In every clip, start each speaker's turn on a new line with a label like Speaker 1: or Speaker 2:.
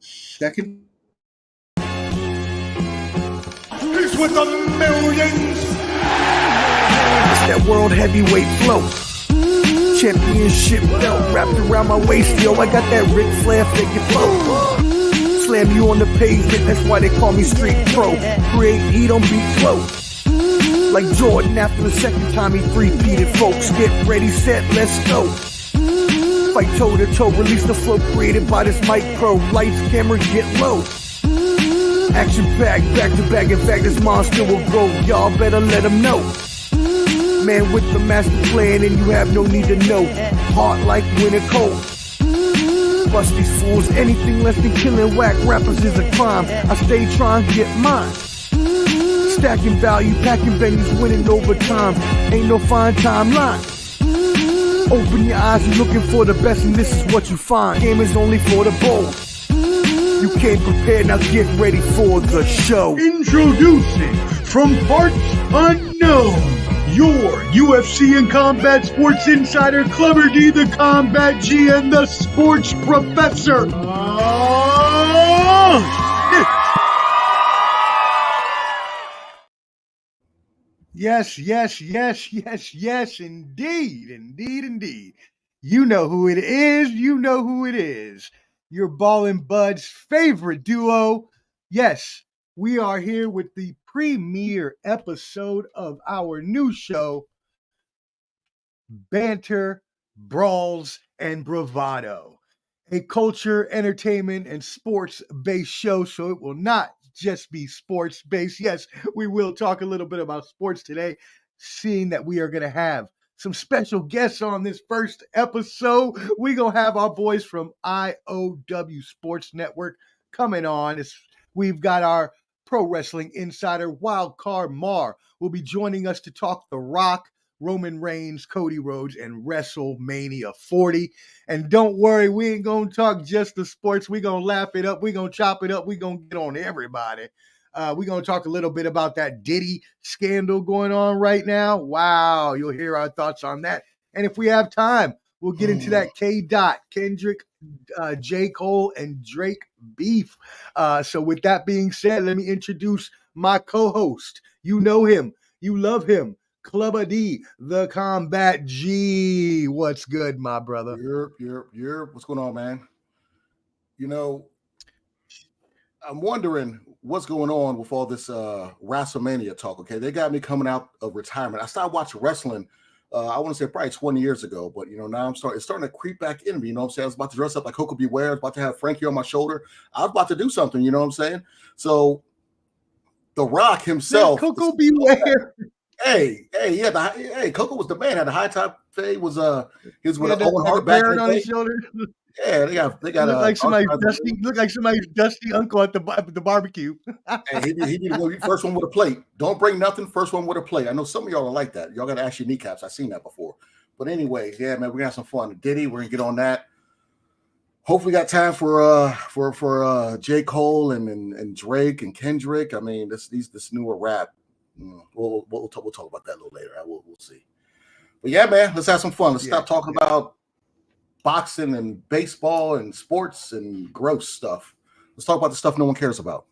Speaker 1: Second. He's with the millions.
Speaker 2: It's that world heavyweight flow. Championship belt wrapped around my waist. Yo, I got that Ric Flair figure flow. Slam you on the pavement, that's why they call me Street Pro. Create heat on beat flow. Like Jordan after the second time he three-peated, folks. Get ready, set, let's go. Fight toe to toe, release the flow created by this mic pro. Lights, camera, get low. Action packed, back to back. In fact, this monster will go. Y'all better let him know. Man with the master plan, and you have no need to know. Hard like winter cold. Bust these fools, anything less than killing whack rappers is a crime. I stay trying to get mine. Stacking value, packing venues, winning over time. Ain't no fine timeline. Open your eyes, you're looking for the best, and this is what you find. Game is only for the bold. You came prepared, now get ready for the show.
Speaker 1: Introducing from parts unknown, your UFC and combat sports insider, Clever D, the Combat G, and the Sports Professor. Yes, indeed. You know who it is. Your Ballin' Buds' favorite duo. Yes, we are here with the premiere episode of our new show, Banter, Brawls, and Bravado. A culture, entertainment, and sports-based show, so it will not just be sports-based. Yes, we will talk a little bit about sports today, seeing that we are going to have some special guests on this first episode. We're going to have our boys from I.O.W Sports Network coming on. We've got our pro wrestling insider, Wildcard Mar, will be joining us to talk The Rock, Roman Reigns, Cody Rhodes, and WrestleMania 40. And don't worry, we ain't going to talk just the sports. We're going to laugh it up. We're going to chop it up. We're going to get on everybody. We're going to talk a little bit about that Diddy scandal going on right now. Wow, you'll hear our thoughts on that. And if we have time, we'll get into that KDOT, Kendrick, J. Cole, and Drake beef. So with that being said, let me introduce my co-host. You know him. You love him. Clubber D, the Combat G. What's good, my brother?
Speaker 3: You're. What's going on, man? You know, I'm wondering what's going on with all this WrestleMania talk. Okay, they got me coming out of retirement. I started watching wrestling. I want to say probably 20 years ago, but now it's starting to creep back in me. You know what I'm saying? I was about to dress up like Coco Beware. I was about to have Frankie on my shoulder. I was about to do something. You know what I'm saying? So, The Rock himself,
Speaker 1: Coco Beware.
Speaker 3: Hey, Coco was the man. Had a high top fade. Was he was with an Owen Hart
Speaker 1: back on his shoulder.
Speaker 3: Yeah, they got.
Speaker 1: Look like somebody's dusty uncle at the barbecue.
Speaker 3: And he be the first one with a plate. Don't bring nothing. First one with a plate. I know some of y'all are like that. Y'all got to ask your kneecaps. I've seen that before. But anyway, yeah, man, we're gonna have some fun. Diddy, we're gonna get on that. Hopefully, got time for J. Cole and Drake and Kendrick. I mean, this newer rap. We'll talk about that a little later. We'll see. But yeah, man, let's have some fun. Let's stop talking about boxing and baseball and sports and gross stuff. Let's talk about the stuff no one cares about.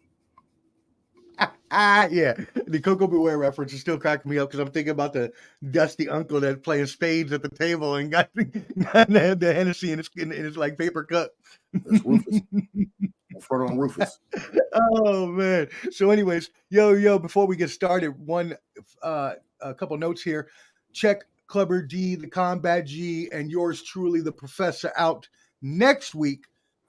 Speaker 1: Yeah, the Coco Beware reference is still cracking me up because I'm thinking about the dusty uncle that's playing spades at the table and got the Hennessy in his like paper cup.
Speaker 3: That's Rufus. In front of Rufus.
Speaker 1: Oh man. So, anyways, yo, before we get started, a couple notes here. Check Clubber D, the Combat G, and yours truly, the Professor, out next week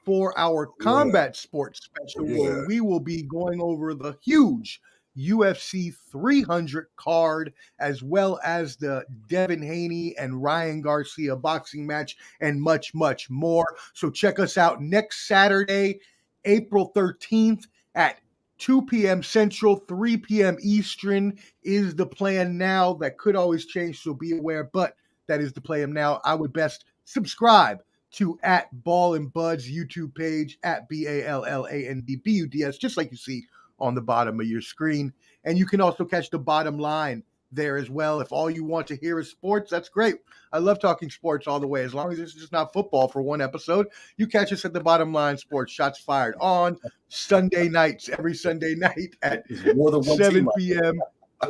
Speaker 1: for our combat sports special, where we will be going over the huge UFC 300 card, as well as the Devin Haney and Ryan Garcia boxing match, and much, much more. So check us out next Saturday, April 13th at 2 p.m. Central, 3 p.m. Eastern is the plan now. That could always change, so be aware, but that is the plan now. I would best subscribe to @BallandBuds YouTube page, @BALLANDBUDS, just like you see on the bottom of your screen. And you can also catch the bottom line there as well. If all you want to hear is sports, that's great. I love talking sports all the way. As long as it's just not football for one episode, you catch us at the Bottom Line Sports. Shots fired on Sunday nights, every Sunday night at
Speaker 3: More than one
Speaker 1: 7
Speaker 3: team.
Speaker 1: p.m.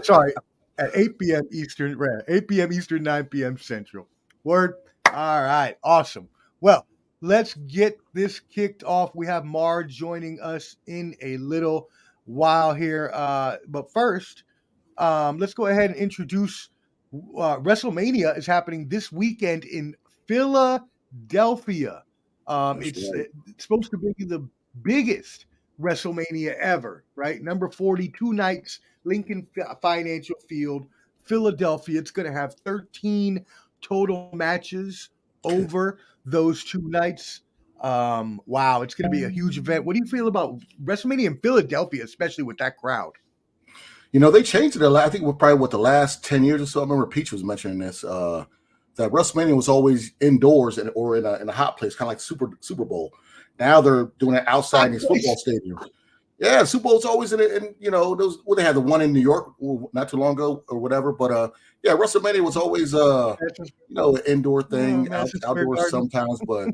Speaker 1: Sorry, at 8 p.m. Eastern, 8 p.m. Eastern, 9 p.m. Central. Word. All right. Awesome. Well, let's get this kicked off. We have Mar joining us in a little while here. But first, let's go ahead and introduce WrestleMania is happening this weekend in Philadelphia. It's supposed to be the biggest WrestleMania ever, right? Number 42 nights, Lincoln Financial Field, Philadelphia. It's going to have 13 total matches over those 2 nights. Wow, it's going to be a huge event. What do you feel about WrestleMania in Philadelphia, especially with that crowd?
Speaker 3: You know, they changed it a lot. I think probably the last 10 years or so. I remember Peach was mentioning this, that WrestleMania was always indoors or in a hot place, kind of like Super Bowl. Now they're doing it outside in these football stadiums. Yeah, Super Bowl's always in those. Well, they had the one in New York not too long ago or whatever. But yeah, WrestleMania was always an indoor thing, outdoors sometimes. But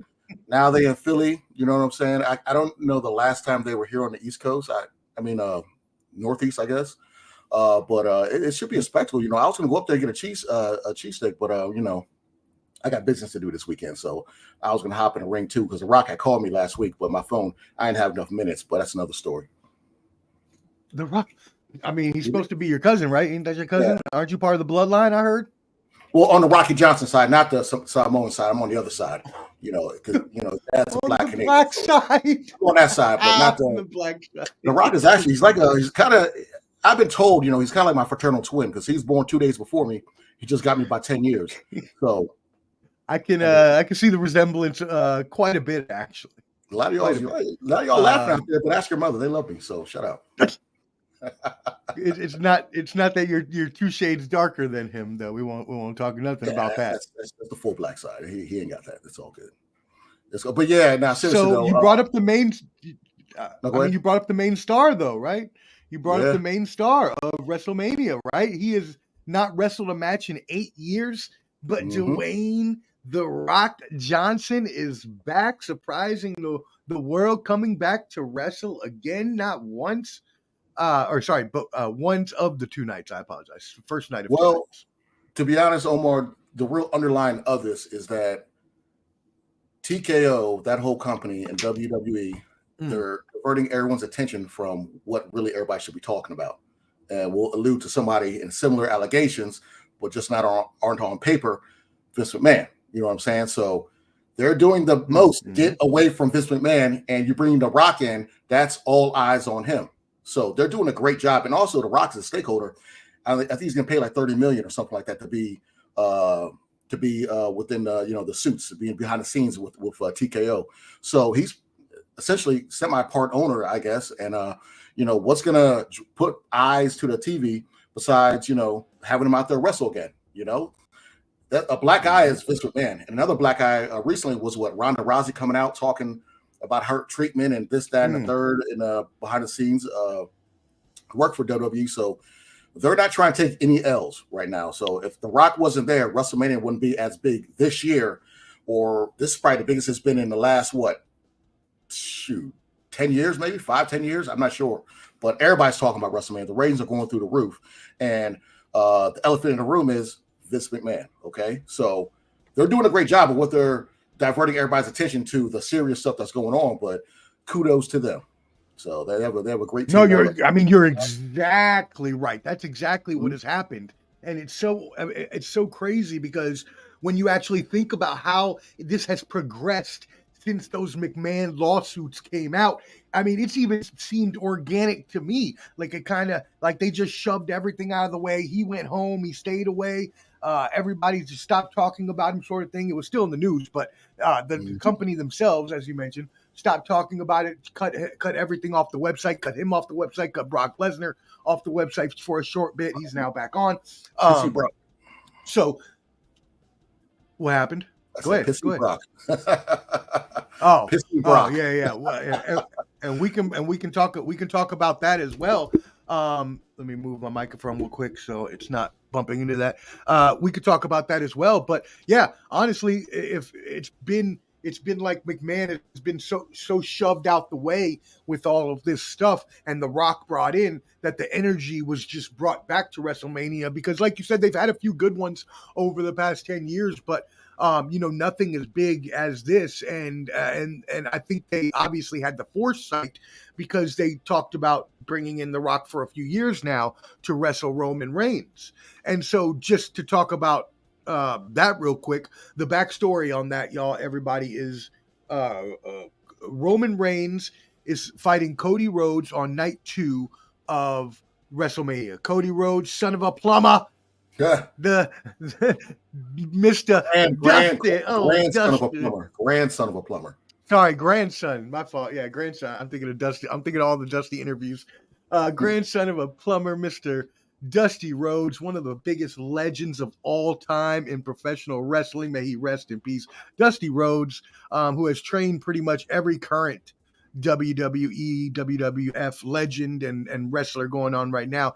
Speaker 3: now they in Philly. You know what I'm saying? I don't know the last time they were here on the East Coast. I mean Northeast, I guess. But it should be a spectacle. You know, I was going to go up there and get a cheesesteak, but I got business to do this weekend, so I was going to hop in the ring too because The Rock had called me last week, but my phone, I didn't have enough minutes. But that's another story.
Speaker 1: The Rock, I mean, he's supposed to be your cousin, right? Ain't that your cousin? Yeah. Aren't you part of the bloodline? I heard.
Speaker 3: Well, on the Rocky Johnson side, not the Samoan side. I'm on the other side. You know, because that's
Speaker 1: on black the black side.
Speaker 3: On that side, but not the
Speaker 1: black side.
Speaker 3: The Rock is actually he's kind of. I've been told, he's kind of like my fraternal twin because he's born 2 days before me. He just got me by 10 years. So
Speaker 1: I can see the resemblance quite a bit, actually.
Speaker 3: A lot of y'all laughing out there, but ask your mother. They love me, so shut up.
Speaker 1: It's not that you're 2 shades darker than him, though. We won't talk nothing about that.
Speaker 3: That's the full black side. He ain't got that. It's all good. But yeah, now seriously.
Speaker 1: So you brought up the main. You brought up the main star, though, right? You brought up the main star of WrestleMania, right? He has not wrestled a match in 8 years, but Dwayne "The Rock" Johnson is back, surprising the world, coming back to wrestle again, not once. But once of the 2 nights. I apologize. First night of 2 nights.
Speaker 3: To be honest, Omar, the real underlying of this is that TKO, that whole company, and WWE, they're diverting everyone's attention from what really everybody should be talking about. And we'll allude to somebody in similar allegations, but just aren't on paper, Vince McMahon. You know what I'm saying? So they're doing the most. Get away from Vince McMahon, and you bring The Rock in, that's all eyes on him. So they're doing a great job. And also The Rock's a stakeholder. I think he's going to pay like $30 million or something like that to be within the suits, being behind the scenes with TKO. So he's essentially semi-part owner, I guess. And what's going to put eyes to the TV besides having him out there wrestle again? That a black eye is Vince McMahon. And another black eye recently was Ronda Rousey coming out talking about her treatment and this, that, and the third, and behind the scenes work for WWE. So they're not trying to take any L's right now. So if The Rock wasn't there, WrestleMania wouldn't be as big this year, or this is probably the biggest it's been in the last 10 years, maybe 5-10 years. I'm not sure, but everybody's talking about WrestleMania. The ratings are going through the roof, and the elephant in the room is Vince McMahon. Okay, so they're doing a great job of what they're diverting everybody's attention to the serious stuff that's going on, but kudos to them. So they have a great team.
Speaker 1: No, you're exactly right. That's exactly what has happened. And it's so crazy because when you actually think about how this has progressed since those McMahon lawsuits came out, it's even seemed organic to me. Like it kind of like they just shoved everything out of the way. He went home, he stayed away. Everybody just stopped talking about him, sort of thing. It was still in the news, but the company themselves, as you mentioned, stopped talking about it, cut everything off the website, cut him off the website, cut Brock Lesnar off the website for a short bit. He's now back on. So what happened? Go ahead.
Speaker 3: Brock.
Speaker 1: Brock. Yeah. Well, and we can talk about that as well. Let me move my microphone real quick so it's not bumping into that. We could talk about that as well. But yeah, honestly, if it's been like McMahon has been so shoved out the way with all of this stuff, and The Rock brought in, that the energy was just brought back to WrestleMania, because like you said, they've had a few good ones over the past 10 years, but nothing as big as this. And I think they obviously had the foresight, because they talked about bringing in The Rock for a few years now to wrestle Roman Reigns. And so just to talk about that real quick, the backstory on that, y'all, everybody, is Roman Reigns is fighting Cody Rhodes on night 2 of WrestleMania. Cody Rhodes, son of a plumber.
Speaker 3: Yeah.
Speaker 1: The Mr.
Speaker 3: Grandson of a plumber.
Speaker 1: Sorry, grandson. My fault. Yeah, grandson. I'm thinking of Dusty. I'm thinking of all the Dusty interviews. Grandson of a plumber, Mr. Dusty Rhodes, one of the biggest legends of all time in professional wrestling. May he rest in peace. Dusty Rhodes, who has trained pretty much every current WWE, WWF legend and wrestler going on right now.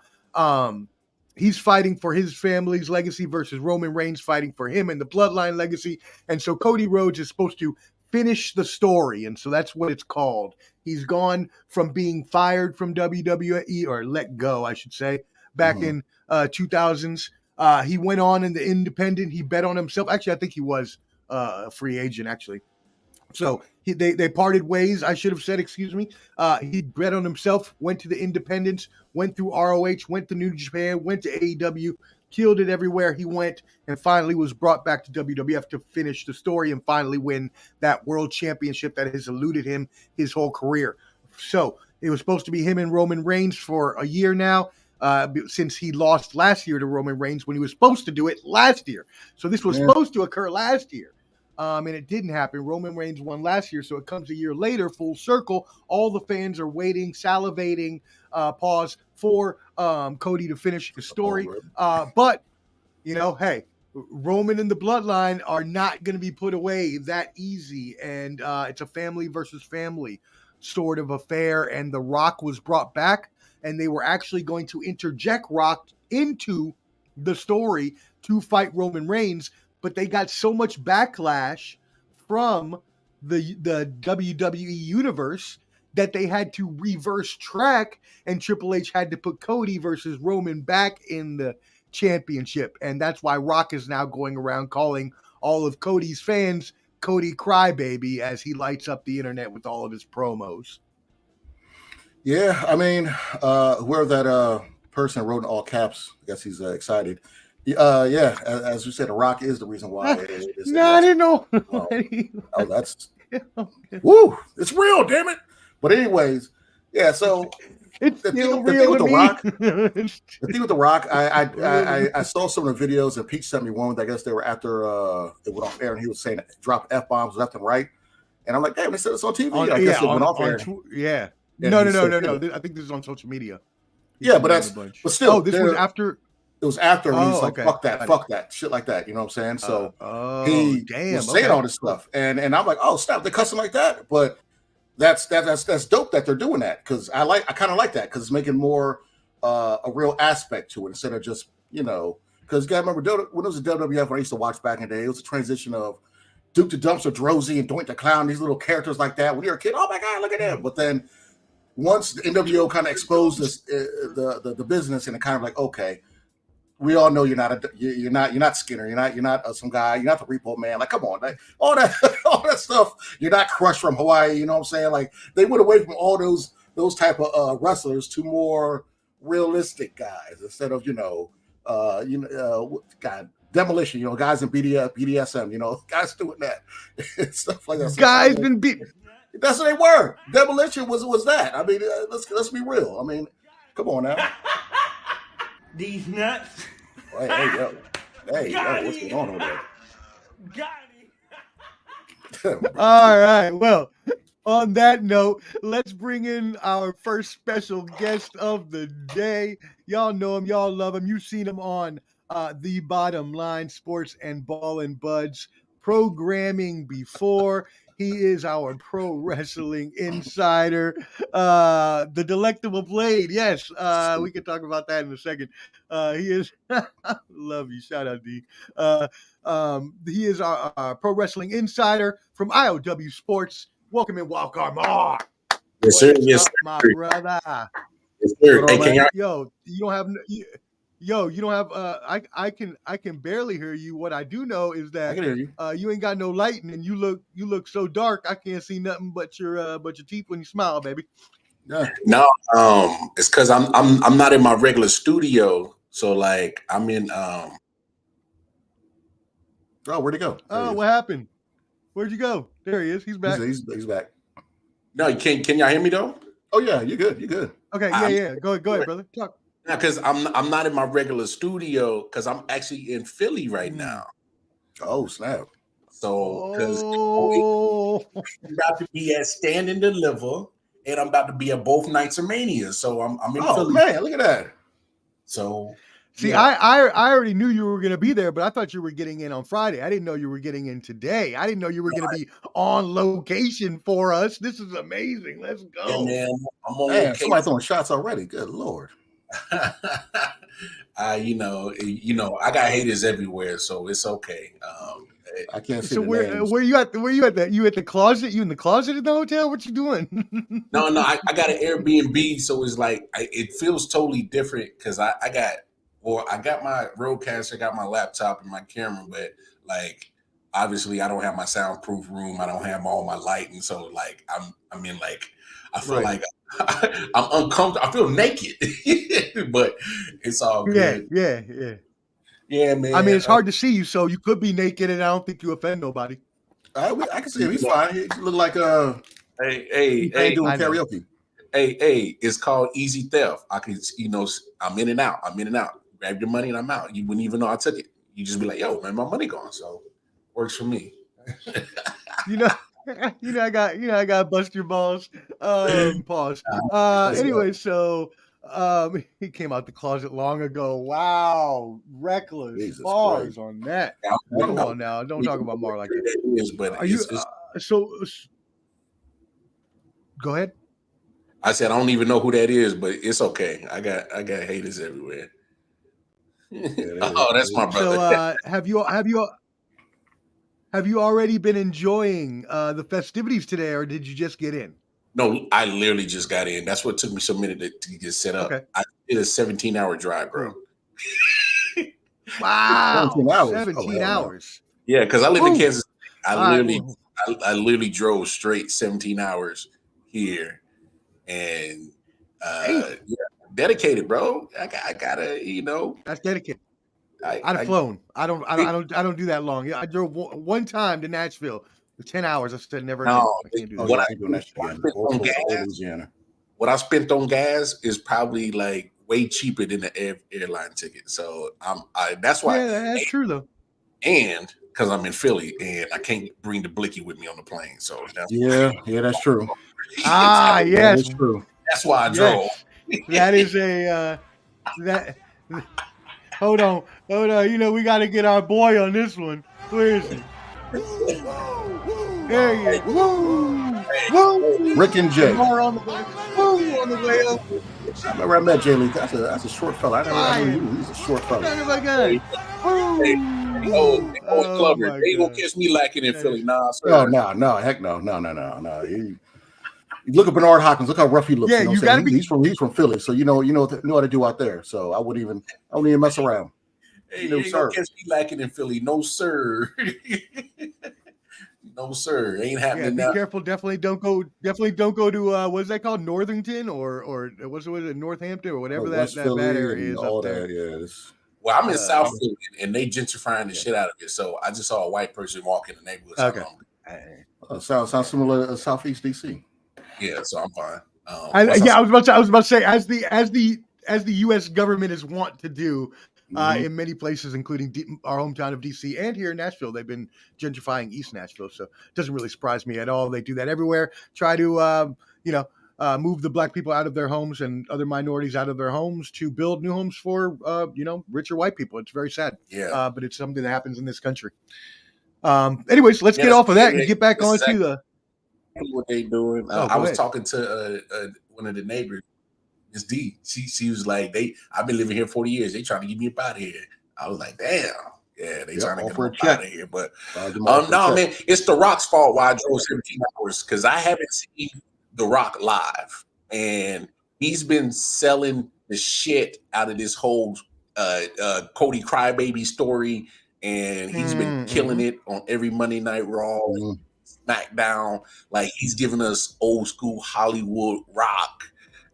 Speaker 1: He's fighting for his family's legacy versus Roman Reigns fighting for him and the bloodline legacy. And so Cody Rhodes is supposed to finish the story. And so that's what it's called. He's gone from being fired from WWE, or let go, I should say, back in 2000s. He went on in the independent. He bet on himself. Actually, I think he was a free agent, actually. So they parted ways, I should have said, excuse me. He bet on himself, went to the independents, went through ROH, went to New Japan, went to AEW, killed it everywhere he went, and finally was brought back to WWF to finish the story and finally win that world championship that has eluded him his whole career. So it was supposed to be him and Roman Reigns for a year now, since he lost last year to Roman Reigns when he was supposed to do it last year. So this was supposed to occur last year. And it didn't happen. Roman Reigns won last year, so it comes a year later, full circle. All the fans are waiting, salivating, pause, for Cody to finish the story. But, hey, Roman and the bloodline are not going to be put away that easy. And it's a family versus family sort of affair. And The Rock was brought back, and they were actually going to interject Rock into the story to fight Roman Reigns. But they got so much backlash from the WWE universe that they had to reverse track, and Triple H had to put Cody versus Roman back in the championship. And that's why Rock is now going around calling all of Cody's fans Cody Crybaby as he lights up the internet with all of his promos.
Speaker 3: Yeah, I mean, whoever that person wrote in all caps, I guess he's excited. Yeah, as you said, The Rock is the reason why.
Speaker 1: I didn't know.
Speaker 3: That's woo! It's real, damn it. But anyways, yeah. So the thing with The Rock, I saw some of the videos, and Pete sent me one. I guess they were after it went off air, and he was saying drop F-bombs left and right, and I'm like, damn, they said it's on TV. I guess it went off air.
Speaker 1: Yeah. No. I think this is on social media.
Speaker 3: But still,
Speaker 1: oh, this was after.
Speaker 3: It was after he was like,
Speaker 1: okay.
Speaker 3: fuck that, shit like that. You know what I'm saying? So he was saying all this stuff. And I'm like, oh, stop, they're cussing like that. But that's dope that they're doing that, because I kind of like that, because it's making more a real aspect to it instead of just, because you got to remember when it was a WWF, when I used to watch back in the day, it was a transition of Duke the Dumpster, Drozy, and Doink the Clown, these little characters like that. When you're a kid, oh my God, look at them. But then once the NWO kind of exposed this, the business, and it kind of like, okay, we all know you're not Skinner, you're not some guy, you're not the Repo Man. Like, come on, like, all that stuff. You're not Crush from Hawaii. You know what I'm saying? Like, they went away from all those type of wrestlers to more realistic guys instead of God, Demolition. Guys in BDSM. Guys doing that stuff like that.
Speaker 1: Guys been beat.
Speaker 3: That's what they were. Demolition was that. I mean, let's be real. I mean, come on now.
Speaker 4: These nuts.
Speaker 3: Hey, yo, what's going on over there?
Speaker 4: Got it.
Speaker 1: All right. Well, on that note, let's bring in our first special guest of the day. Y'all know him. Y'all love him. You've seen him on The Bottom Line Sports and Ball and Buds programming before. He is our pro wrestling insider, the Delectable Blade. Yes, we can talk about that in a second. He is, love you. Shout out, D. He is our pro wrestling insider from I.O.W Sports. Welcome in, Wildcard Mark.
Speaker 5: Yes, sir.
Speaker 1: What's
Speaker 5: Yes,
Speaker 1: up,
Speaker 5: sir.
Speaker 1: my brother?
Speaker 5: Yes, sir.
Speaker 3: What
Speaker 5: Hey,
Speaker 3: up,
Speaker 5: can
Speaker 3: man?
Speaker 5: y'all?
Speaker 1: Yo, you don't have. Yo, you don't have. I can barely hear you. What I do know is
Speaker 3: I
Speaker 1: that
Speaker 3: can hear you.
Speaker 1: you ain't got no lighting, and you look so dark. I can't see nothing but your teeth when you smile, baby.
Speaker 3: Yeah.
Speaker 5: No, it's because I'm not in my regular studio, so like I'm in
Speaker 3: Oh, where'd he go? There
Speaker 1: Oh,
Speaker 3: he
Speaker 1: what happened? Where'd you go? There he is. He's
Speaker 3: is.
Speaker 1: back.
Speaker 3: He's back.
Speaker 5: no. Can y'all hear me though?
Speaker 3: Oh yeah, you good. You good.
Speaker 1: Okay,
Speaker 5: I'm-
Speaker 1: yeah. Go ahead, brother. Talk.
Speaker 5: Yeah, because I'm not in my regular studio because I'm actually in Philly right
Speaker 1: Mm.
Speaker 5: now.
Speaker 3: Oh snap.
Speaker 5: So because
Speaker 1: Oh,
Speaker 5: I'm about to be at Stand and Deliver, and I'm about to be at both nights of Mania. So I'm in
Speaker 3: Oh
Speaker 5: Philly.
Speaker 3: man, look at that.
Speaker 5: So
Speaker 1: see,
Speaker 5: yeah.
Speaker 1: I already knew you were gonna be there, but I thought you were getting in on Friday. I didn't know you were getting in today. I didn't know you were gonna be on location for us. This is amazing. Let's
Speaker 5: Yeah,
Speaker 1: go.
Speaker 5: man, I'm on
Speaker 3: Man,
Speaker 5: location.
Speaker 3: somebody throwing shots already. Good lord.
Speaker 5: you know, I got haters everywhere, so it's okay.
Speaker 3: I can't see
Speaker 1: So
Speaker 3: the
Speaker 1: where
Speaker 3: names.
Speaker 1: you at? Where you at? You at the closet? You in the closet in the hotel? What you doing?
Speaker 5: No, I got an Airbnb, so it's like it feels totally different because I got my roadcaster, I got my laptop and my camera, but like obviously I don't have my soundproof room, I don't have all my lighting, so like I'm in like I feel
Speaker 3: Right.
Speaker 5: like I'm uncomfortable. I feel naked, but it's all good.
Speaker 1: Yeah.
Speaker 5: Yeah, man.
Speaker 1: I mean, it's hard to see you, so you could be naked, and I don't think you offend nobody.
Speaker 3: I can see him. He's fine. He look like
Speaker 5: Hey,
Speaker 3: ain't doing
Speaker 1: I know.
Speaker 3: karaoke.
Speaker 5: Hey, it's called easy theft. I can, I'm in and out. Grab your money and I'm out. You wouldn't even know I took it. You just be like, yo, man, my money gone. So works for me.
Speaker 1: You know, I got bust your balls. Pause. Anyway, so he came out the closet long ago. Wow, reckless.
Speaker 3: Jesus
Speaker 1: Pause
Speaker 3: Christ.
Speaker 1: on that.
Speaker 5: Yeah,
Speaker 1: Come on now, don't talk about Mar like that.
Speaker 5: It is, but
Speaker 1: Are you so? Go ahead.
Speaker 5: I said I don't even know who that is, but it's okay. I got haters everywhere. Oh, that's my brother.
Speaker 1: So have you already been enjoying the festivities today, or did you just get in?
Speaker 5: No, I literally just got in. That's what took me so minute to get set up.
Speaker 1: Okay.
Speaker 5: I did a 17-hour drive, bro.
Speaker 1: Wow,
Speaker 3: 17 hours.
Speaker 1: 17
Speaker 3: hell no.
Speaker 1: hours.
Speaker 5: Yeah, because I live in
Speaker 1: Woo.
Speaker 5: Kansas. I
Speaker 1: Well,
Speaker 5: literally drove straight 17 hours here, and yeah, dedicated, bro. I gotta,
Speaker 1: that's dedicated.
Speaker 5: I
Speaker 1: I'd have flown. I don't do that long. Yeah, I drove one time to Nashville for 10 hours. I said never again.
Speaker 5: No,
Speaker 1: I can't do
Speaker 3: Oh,
Speaker 1: that.
Speaker 3: yeah, I ain't doing that shit again. Or Louisiana.
Speaker 5: what I spent on gas is probably like way cheaper than the airline ticket. So that's why.
Speaker 1: Yeah, that's true though.
Speaker 5: And because I'm in Philly and I can't bring the blicky with me on the plane, so
Speaker 3: Yeah, that's true.
Speaker 1: Ah, yes,
Speaker 3: That's true.
Speaker 5: that's why I drove.
Speaker 1: yes. That is a that. Hold on. We got to get our boy on this one. Where is he? There he is. Woo!
Speaker 3: Rick and Jay.
Speaker 1: Mar on the way. Woo! On the way up.
Speaker 3: I remember I met Jay Lee. That's a short fella. I never knew he's a short fella.
Speaker 1: Oh my God. Woo!
Speaker 5: Clubber.
Speaker 1: my
Speaker 5: They ain't gonna
Speaker 1: God.
Speaker 5: catch me lacking in Philly. Nah, sir.
Speaker 3: Oh no, heck no. You look at Bernard Hopkins. Look how rough he looks.
Speaker 1: Yeah,
Speaker 3: you know
Speaker 1: you
Speaker 3: what I'm
Speaker 1: gotta
Speaker 3: saying? He's from Philly, so you know what to do out there. So I wouldn't even mess around.
Speaker 5: Hey,
Speaker 3: No,
Speaker 5: you ain't
Speaker 3: sir.
Speaker 5: gonna catch me lacking in Philly. No, sir. No, sir. Ain't
Speaker 1: Yeah,
Speaker 5: happening
Speaker 1: be
Speaker 5: now.
Speaker 1: careful. Definitely don't go to what's that called? Northington or what's it, Northampton or whatever that
Speaker 3: West Philly
Speaker 1: bad area
Speaker 3: and
Speaker 1: is
Speaker 3: all
Speaker 1: up there.
Speaker 3: that. Yeah, it's,
Speaker 5: Well, I'm in South Philly and they gentrifying the shit out of it. So I just saw a white person walk in the neighborhood. So
Speaker 1: Okay.
Speaker 3: sounds similar to Southeast DC.
Speaker 5: yeah, so I'm fine.
Speaker 1: I was about to say as the U.S. government is wont to do in many places, including our hometown of D.C. and here in Nashville, they've been gentrifying East Nashville, so it doesn't really surprise me at all. They do that everywhere. Try to move the black people out of their homes and other minorities out of their homes to build new homes for richer white people. It's very sad.
Speaker 5: Yeah.
Speaker 1: But it's something that happens in this country. Anyways, let's get off of that and get back onto the
Speaker 5: exactly what they doing.
Speaker 1: Oh,
Speaker 5: I
Speaker 1: go
Speaker 5: was
Speaker 1: ahead.
Speaker 5: talking to one of the neighbors, Miss D. She was like, I've been living here 40 years. They trying to get me up out of here. I was like, damn. Yeah, they trying to get me
Speaker 3: offer a
Speaker 5: up
Speaker 3: check.
Speaker 5: out of here. But
Speaker 3: No,
Speaker 5: no, man, it's The Rock's fault why I drove 17 hours because I haven't seen The Rock live. And he's been selling the shit out of this whole Cody Crybaby story. And he's been killing it on every Monday Night Raw, SmackDown. Like he's giving us old school Hollywood Rock,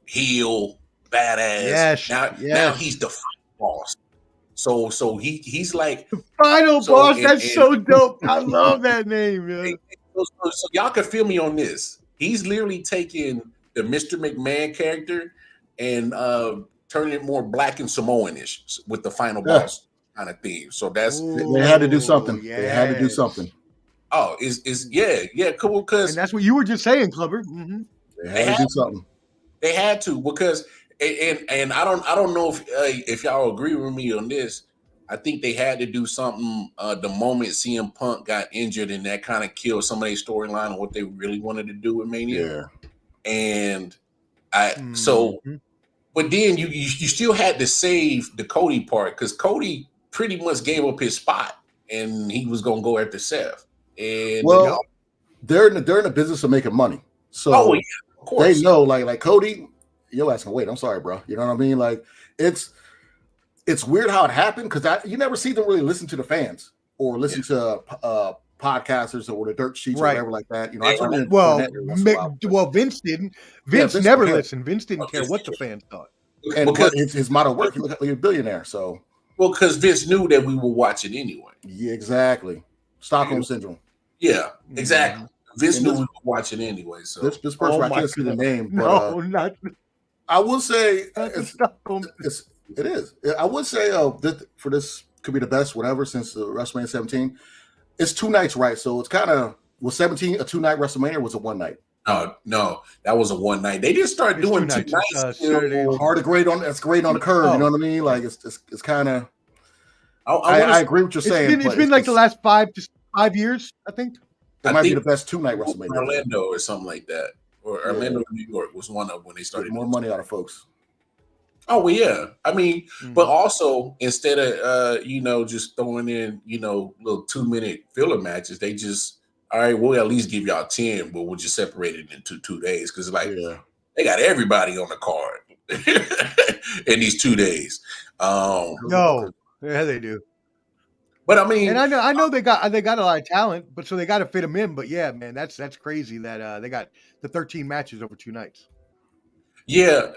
Speaker 5: heel, badass. Now he's the boss. So he's like
Speaker 1: Final boss. That's
Speaker 5: and
Speaker 1: so dope. I love that name, man.
Speaker 5: so y'all can feel me on this. He's literally taking the Mr. McMahon character and turning it more black and Samoan-ish with the final boss kind of theme. So that's
Speaker 3: they had to do something.
Speaker 1: Yes.
Speaker 3: They had to do something.
Speaker 5: Oh, is cool because
Speaker 1: and that's what you were just saying, Clubber. Mm-hmm.
Speaker 3: They had to do something.
Speaker 5: They had to because and I don't know if y'all agree with me on this. I think they had to do something the moment CM Punk got injured, and that kind of killed some of their storyline and what they really wanted to do with Mania.
Speaker 3: Yeah.
Speaker 5: And but then you still had to save the Cody part because Cody pretty much gave up his spot and he was gonna go after Seth. And
Speaker 3: they're in the business of making money, so
Speaker 5: of course.
Speaker 3: They know like Cody. Yo, asking, wait, I'm sorry, bro. You know what I mean? Like it's weird how it happened because you never see them really listen to the fans or listen to podcasters or the dirt sheets or whatever like that. You know,
Speaker 1: Vince didn't. Vince never listened. Vince didn't care what the fans thought.
Speaker 3: And because his motto worked, look like a billionaire. So
Speaker 5: because Vince knew that we were watching anyway.
Speaker 3: Yeah, exactly. Stockholm syndrome.
Speaker 5: Yeah, exactly. Vince knew we were watching anyway. So
Speaker 3: this person, I can't see the name, but
Speaker 1: not.
Speaker 3: I will say it is. I would say for this could be the best whatever since WrestleMania 17. It's 2 nights, right? So it's kind of was 17 a 2-night WrestleMania or was it 1 night?
Speaker 5: No, that was a 1 night. They didn't start doing 2 nights.
Speaker 3: Hard to grade on. That's great on the curve. You know what I mean? Like it's kind of. I agree with what you're saying.
Speaker 1: It's been like the last 5 years, I think.
Speaker 3: It might be the best 2-night WrestleMania.
Speaker 5: Orlando or something like that. Or Orlando, New York was one of when they started.
Speaker 3: Get more money out of folks.
Speaker 5: Oh, well, yeah. I mean, but also instead of, just throwing in, little 2-minute filler matches, they just, all right, we'll at least give y'all 10, but we'll just separate it into 2 days. Because, they got everybody on the card in these 2 days.
Speaker 1: No, yeah, they do.
Speaker 5: But I mean,
Speaker 1: and I know they got a lot of talent, but so they got to fit them in. But yeah, man, that's crazy that they got the 13 matches over 2 nights.
Speaker 5: Yeah,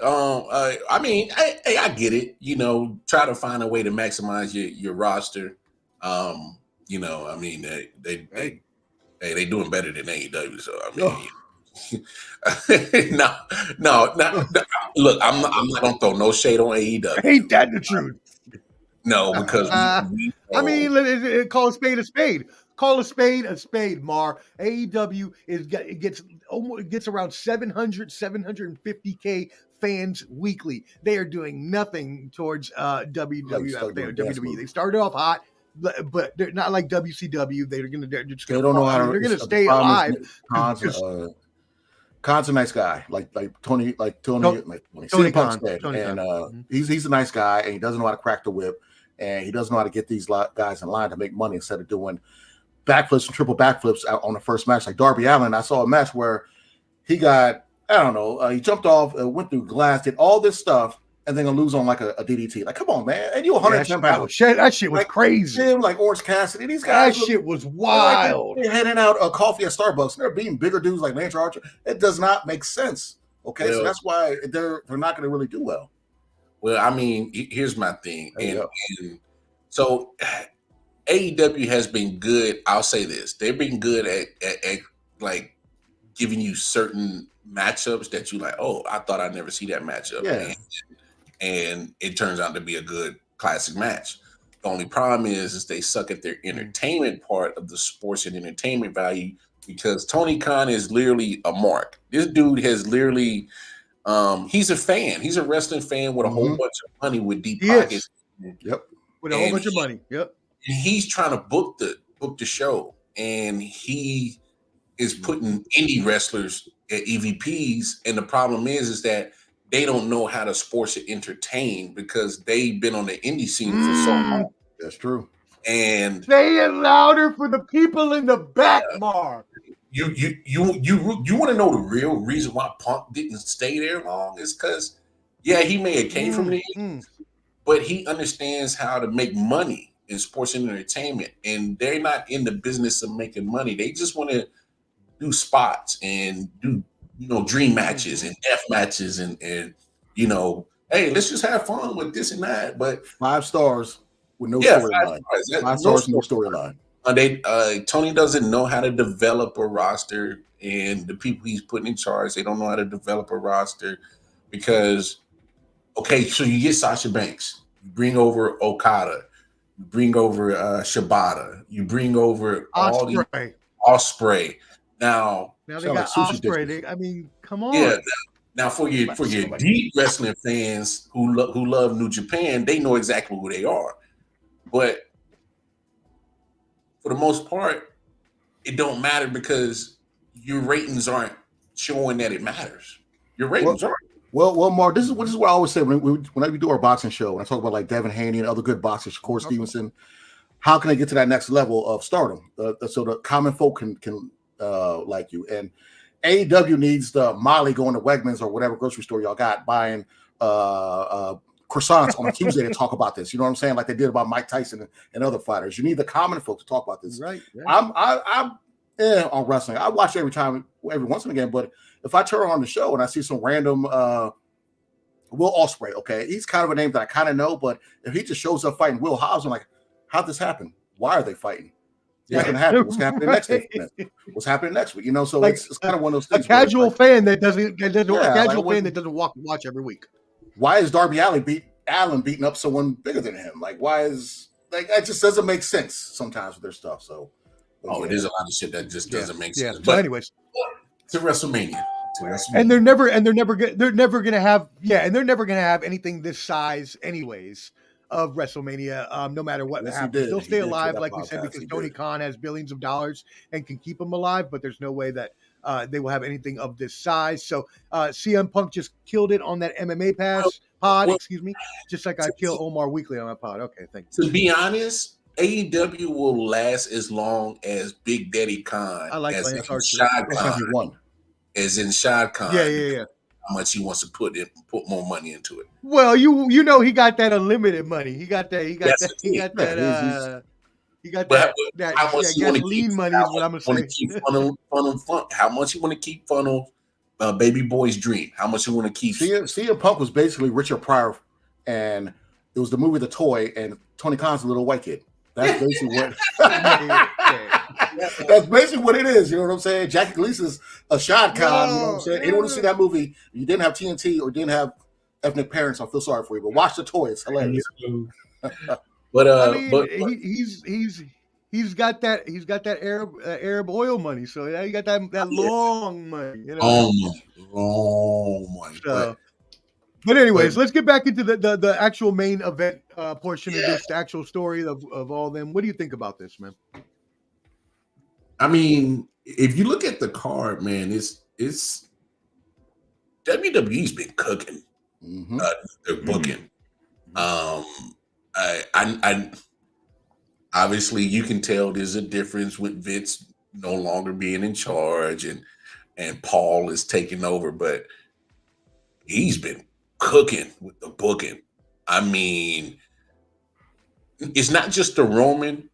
Speaker 5: I mean, I get it. Try to find a way to maximize your roster. I mean, they doing better than AEW. So I mean, no. Look, I'm not gonna throw no shade on AEW.
Speaker 1: Ain't that the truth?
Speaker 5: No, because
Speaker 1: I mean, call a spade a spade. Call a spade, Mar. AEW gets around 750K fans weekly. They are doing nothing towards WWE. They started off hot, but they're not like WCW. They're gonna stay alive.
Speaker 3: Khan's a nice guy, like Tony CM Punk's dead, and he's a nice guy, and he doesn't know how to crack the whip, and he doesn't know how to get these guys in line to make money instead of doing backflips and triple backflips out on the first match. Like Darby Allin, I saw a match where he got, he jumped off, went through glass, did all this stuff, and then gonna lose on like a DDT. Like, come on, man. And you 110 pounds.
Speaker 1: That shit was crazy.
Speaker 3: Him, like Orange Cassidy. These guys.
Speaker 1: That shit was wild.
Speaker 3: They're handing out a coffee at Starbucks. And they're beating bigger dudes like Lance Archer. It does not make sense. Okay. So that's why they're not gonna really do well.
Speaker 5: Well, I mean, here's my thing. And so AEW has been good. I'll say this. They've been good at like giving you certain matchups that you like, oh, I thought I'd never see that matchup.
Speaker 3: Yeah.
Speaker 5: And it turns out to be a good classic match. The only problem is they suck at their entertainment part of the sports and entertainment value because Tony Khan is literally a mark. This dude has literally he's a fan. He's a wrestling fan with a whole bunch of money with deep pockets.
Speaker 3: Yep.
Speaker 1: With a whole bunch of money. Yep.
Speaker 5: And he's trying to book the show, and he is putting indie wrestlers at EVPs, and the problem is that they don't know how to sports and entertain because they've been on the indie scene for so long.
Speaker 3: That's true.
Speaker 5: And
Speaker 1: say it louder for the people in the back, Mark.
Speaker 5: You want to know the real reason why Punk didn't stay there long is because, yeah, he may have came from the East, but he understands how to make money in sports and entertainment, and they're not in the business of making money. They just want to do spots and do dream matches and death matches and hey, let's just have fun with this and that. But
Speaker 3: 5 stars with no storyline. 5 stars, no storyline.
Speaker 5: Tony doesn't know how to develop a roster, and the people he's putting in charge, they don't know how to develop a roster because, okay, so you get Sasha Banks, you bring over Okada, you bring over Shibata, you bring over all these Ospreay. Now
Speaker 1: they got Ospreay. I mean, come on.
Speaker 5: Yeah. Now for your deep wrestling fans who love New Japan, they know exactly who they are, but for the most part, it don't matter because your ratings aren't showing that it matters. Your ratings aren't.
Speaker 3: Well, Mark, this is what I always say whenever we do our boxing show, when I talk about like Devin Haney and other good boxers, Corey Stevenson, how can they get to that next level of stardom so the common folk can like you? And AEW needs the Molly going to Wegmans or whatever grocery store y'all got buying croissants on a Tuesday to talk about this. You know what I'm saying? Like they did about Mike Tyson and other fighters. You need the common folks to talk about this.
Speaker 1: Right.
Speaker 3: I'm on wrestling. I watch every once and again, but if I turn on the show and I see some random Will Ospreay, okay, he's kind of a name that I kind of know, but if he just shows up fighting Will Hobbs, I'm like, how'd this happen? Why are they fighting? What's going to happen? What's happening next week? What's happening next week? You know, so like, it's kind of one of those things.
Speaker 1: A casual fan that doesn't watch every week.
Speaker 3: Why is Darby Allin beating up someone bigger than him? Like, why is that just doesn't make sense sometimes with their stuff. So,
Speaker 5: there's a lot of shit that just doesn't make sense.
Speaker 1: But anyways,
Speaker 5: to WrestleMania.
Speaker 1: And they're never gonna have anything this size anyways of WrestleMania. No matter what happens, they'll stay alive, like we said, because Tony Khan has billions of dollars and can keep them alive. But there's no way that they will have anything of this size. So CM Punk just killed it on that MMA pod. Excuse me, just like I killed Omar Weekly on my pod. Okay, thank you.
Speaker 5: To be honest, AEW will last as long as Big Daddy Khan.
Speaker 1: I like
Speaker 5: Shad Khan. As in Shad Khan.
Speaker 1: Yeah.
Speaker 5: How much he wants to put more money into it.
Speaker 1: Well, you know he got that unlimited money. He got that gasoline money is what I'm gonna say.
Speaker 5: How much you want to keep funnel Baby Boy's dream? How much you want to keep?
Speaker 3: CM Punk was basically Richard Pryor, and it was the movie The Toy, and Tony Khan's a little white kid. That's basically what. That's basically what it is. You know what I'm saying? Jackie Gleason's a Shad Khan. You know what I'm saying? Anyone to see that movie? You didn't have TNT or didn't have ethnic parents. I feel sorry for you, but watch The Toy. It's hilarious.
Speaker 5: But
Speaker 1: he's got that Arab oil money. So he got that long money. You know?
Speaker 5: Long money.
Speaker 1: But anyways, let's get back into the actual main event portion of this, the actual story of all them. What do you think about this, man?
Speaker 5: I mean, if you look at the card, man, it's WWE's been cooking. They're booking. I obviously you can tell there's a difference with Vince no longer being in charge and Paul is taking over, but he's been cooking with the booking. I mean, it's not just the Roman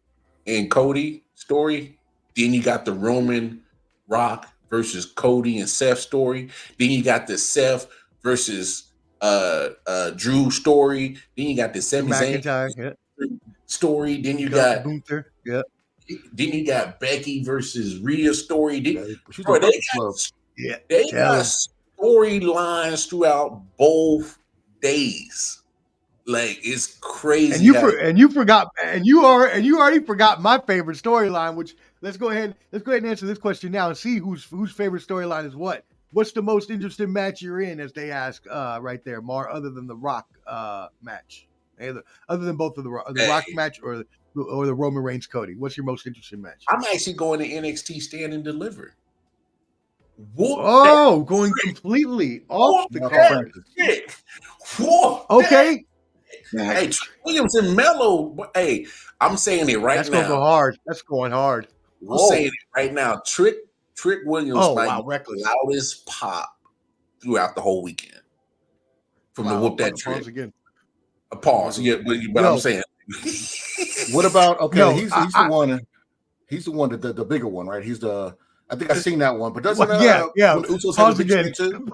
Speaker 5: and Cody story. Then you got the Roman Rock versus Cody and Seth story. Then you got the Seth versus Drew story. Then you got the Sami Zayn story. Then you got
Speaker 1: Gunther. Yeah.
Speaker 5: Then you got Becky versus Rhea story. They got storylines throughout both days. Like it's crazy.
Speaker 1: And you already forgot my favorite storyline, which let's go ahead and answer this question now and see whose favorite storyline is what. What's the most interesting match you're in, as they ask right there, Mar, other than the Rock match? Other than both of the Rock match or the Roman Reigns Cody. What's your most interesting match?
Speaker 5: I'm actually going to NXT Stand and Deliver. Whoop
Speaker 1: Oh, going completely off the
Speaker 3: Marco
Speaker 5: that
Speaker 1: card.
Speaker 3: Francis.
Speaker 5: shit. Whoop that.
Speaker 1: Okay.
Speaker 5: Hey, Trick Williams and Mello. Hey, I'm saying it right
Speaker 1: That's gonna go
Speaker 5: now.
Speaker 1: hard. That's going hard.
Speaker 5: I'm saying
Speaker 3: Whoa.
Speaker 5: it right now. Trick Williams
Speaker 1: Oh
Speaker 5: might
Speaker 1: wow,
Speaker 5: get
Speaker 1: reckless.
Speaker 5: the loudest pop throughout the whole weekend from the
Speaker 1: Wow,
Speaker 5: whoop that trick.
Speaker 1: pause again.
Speaker 5: A pause. Yeah, but I'm
Speaker 1: Yo.
Speaker 5: saying.
Speaker 3: What about
Speaker 1: Yo,
Speaker 3: he's the one. He's the one the bigger one, right? He's the. I think I've seen that one, but doesn't
Speaker 1: yeah.
Speaker 3: when Usos had
Speaker 1: Pause
Speaker 3: the big
Speaker 1: again.
Speaker 3: screen too?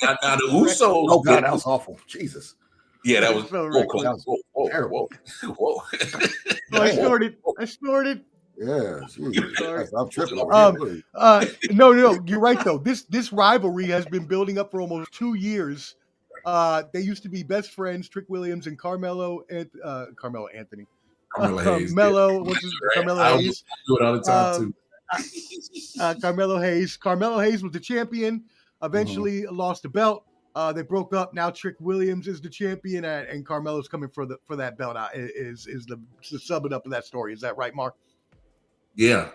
Speaker 5: Now the Usos.
Speaker 3: Oh god, that was awful. Jesus.
Speaker 5: Yeah, that was
Speaker 1: So
Speaker 5: whoa,
Speaker 1: reckless.
Speaker 5: whoa,
Speaker 3: Terrible.
Speaker 5: whoa.
Speaker 1: So I snorted.
Speaker 3: Yeah, geez.
Speaker 1: Sorry.
Speaker 3: I'm tripping over here.
Speaker 1: No, you're right though. This rivalry has been building up for almost 2 years. They used to be best friends, Trick Williams and Carmelo Anthony.
Speaker 5: Carmelo Hayes.
Speaker 1: Carmelo, what's his Carmelo
Speaker 5: I
Speaker 1: Hayes?
Speaker 5: do it all the time too.
Speaker 1: Carmelo Hayes. Carmelo Hayes was the champion. Eventually lost the belt. They broke up. Now Trick Williams is the champion, and Carmelo's coming for that belt. Is the summing up of that story? Is that right, Mark?
Speaker 5: Yeah,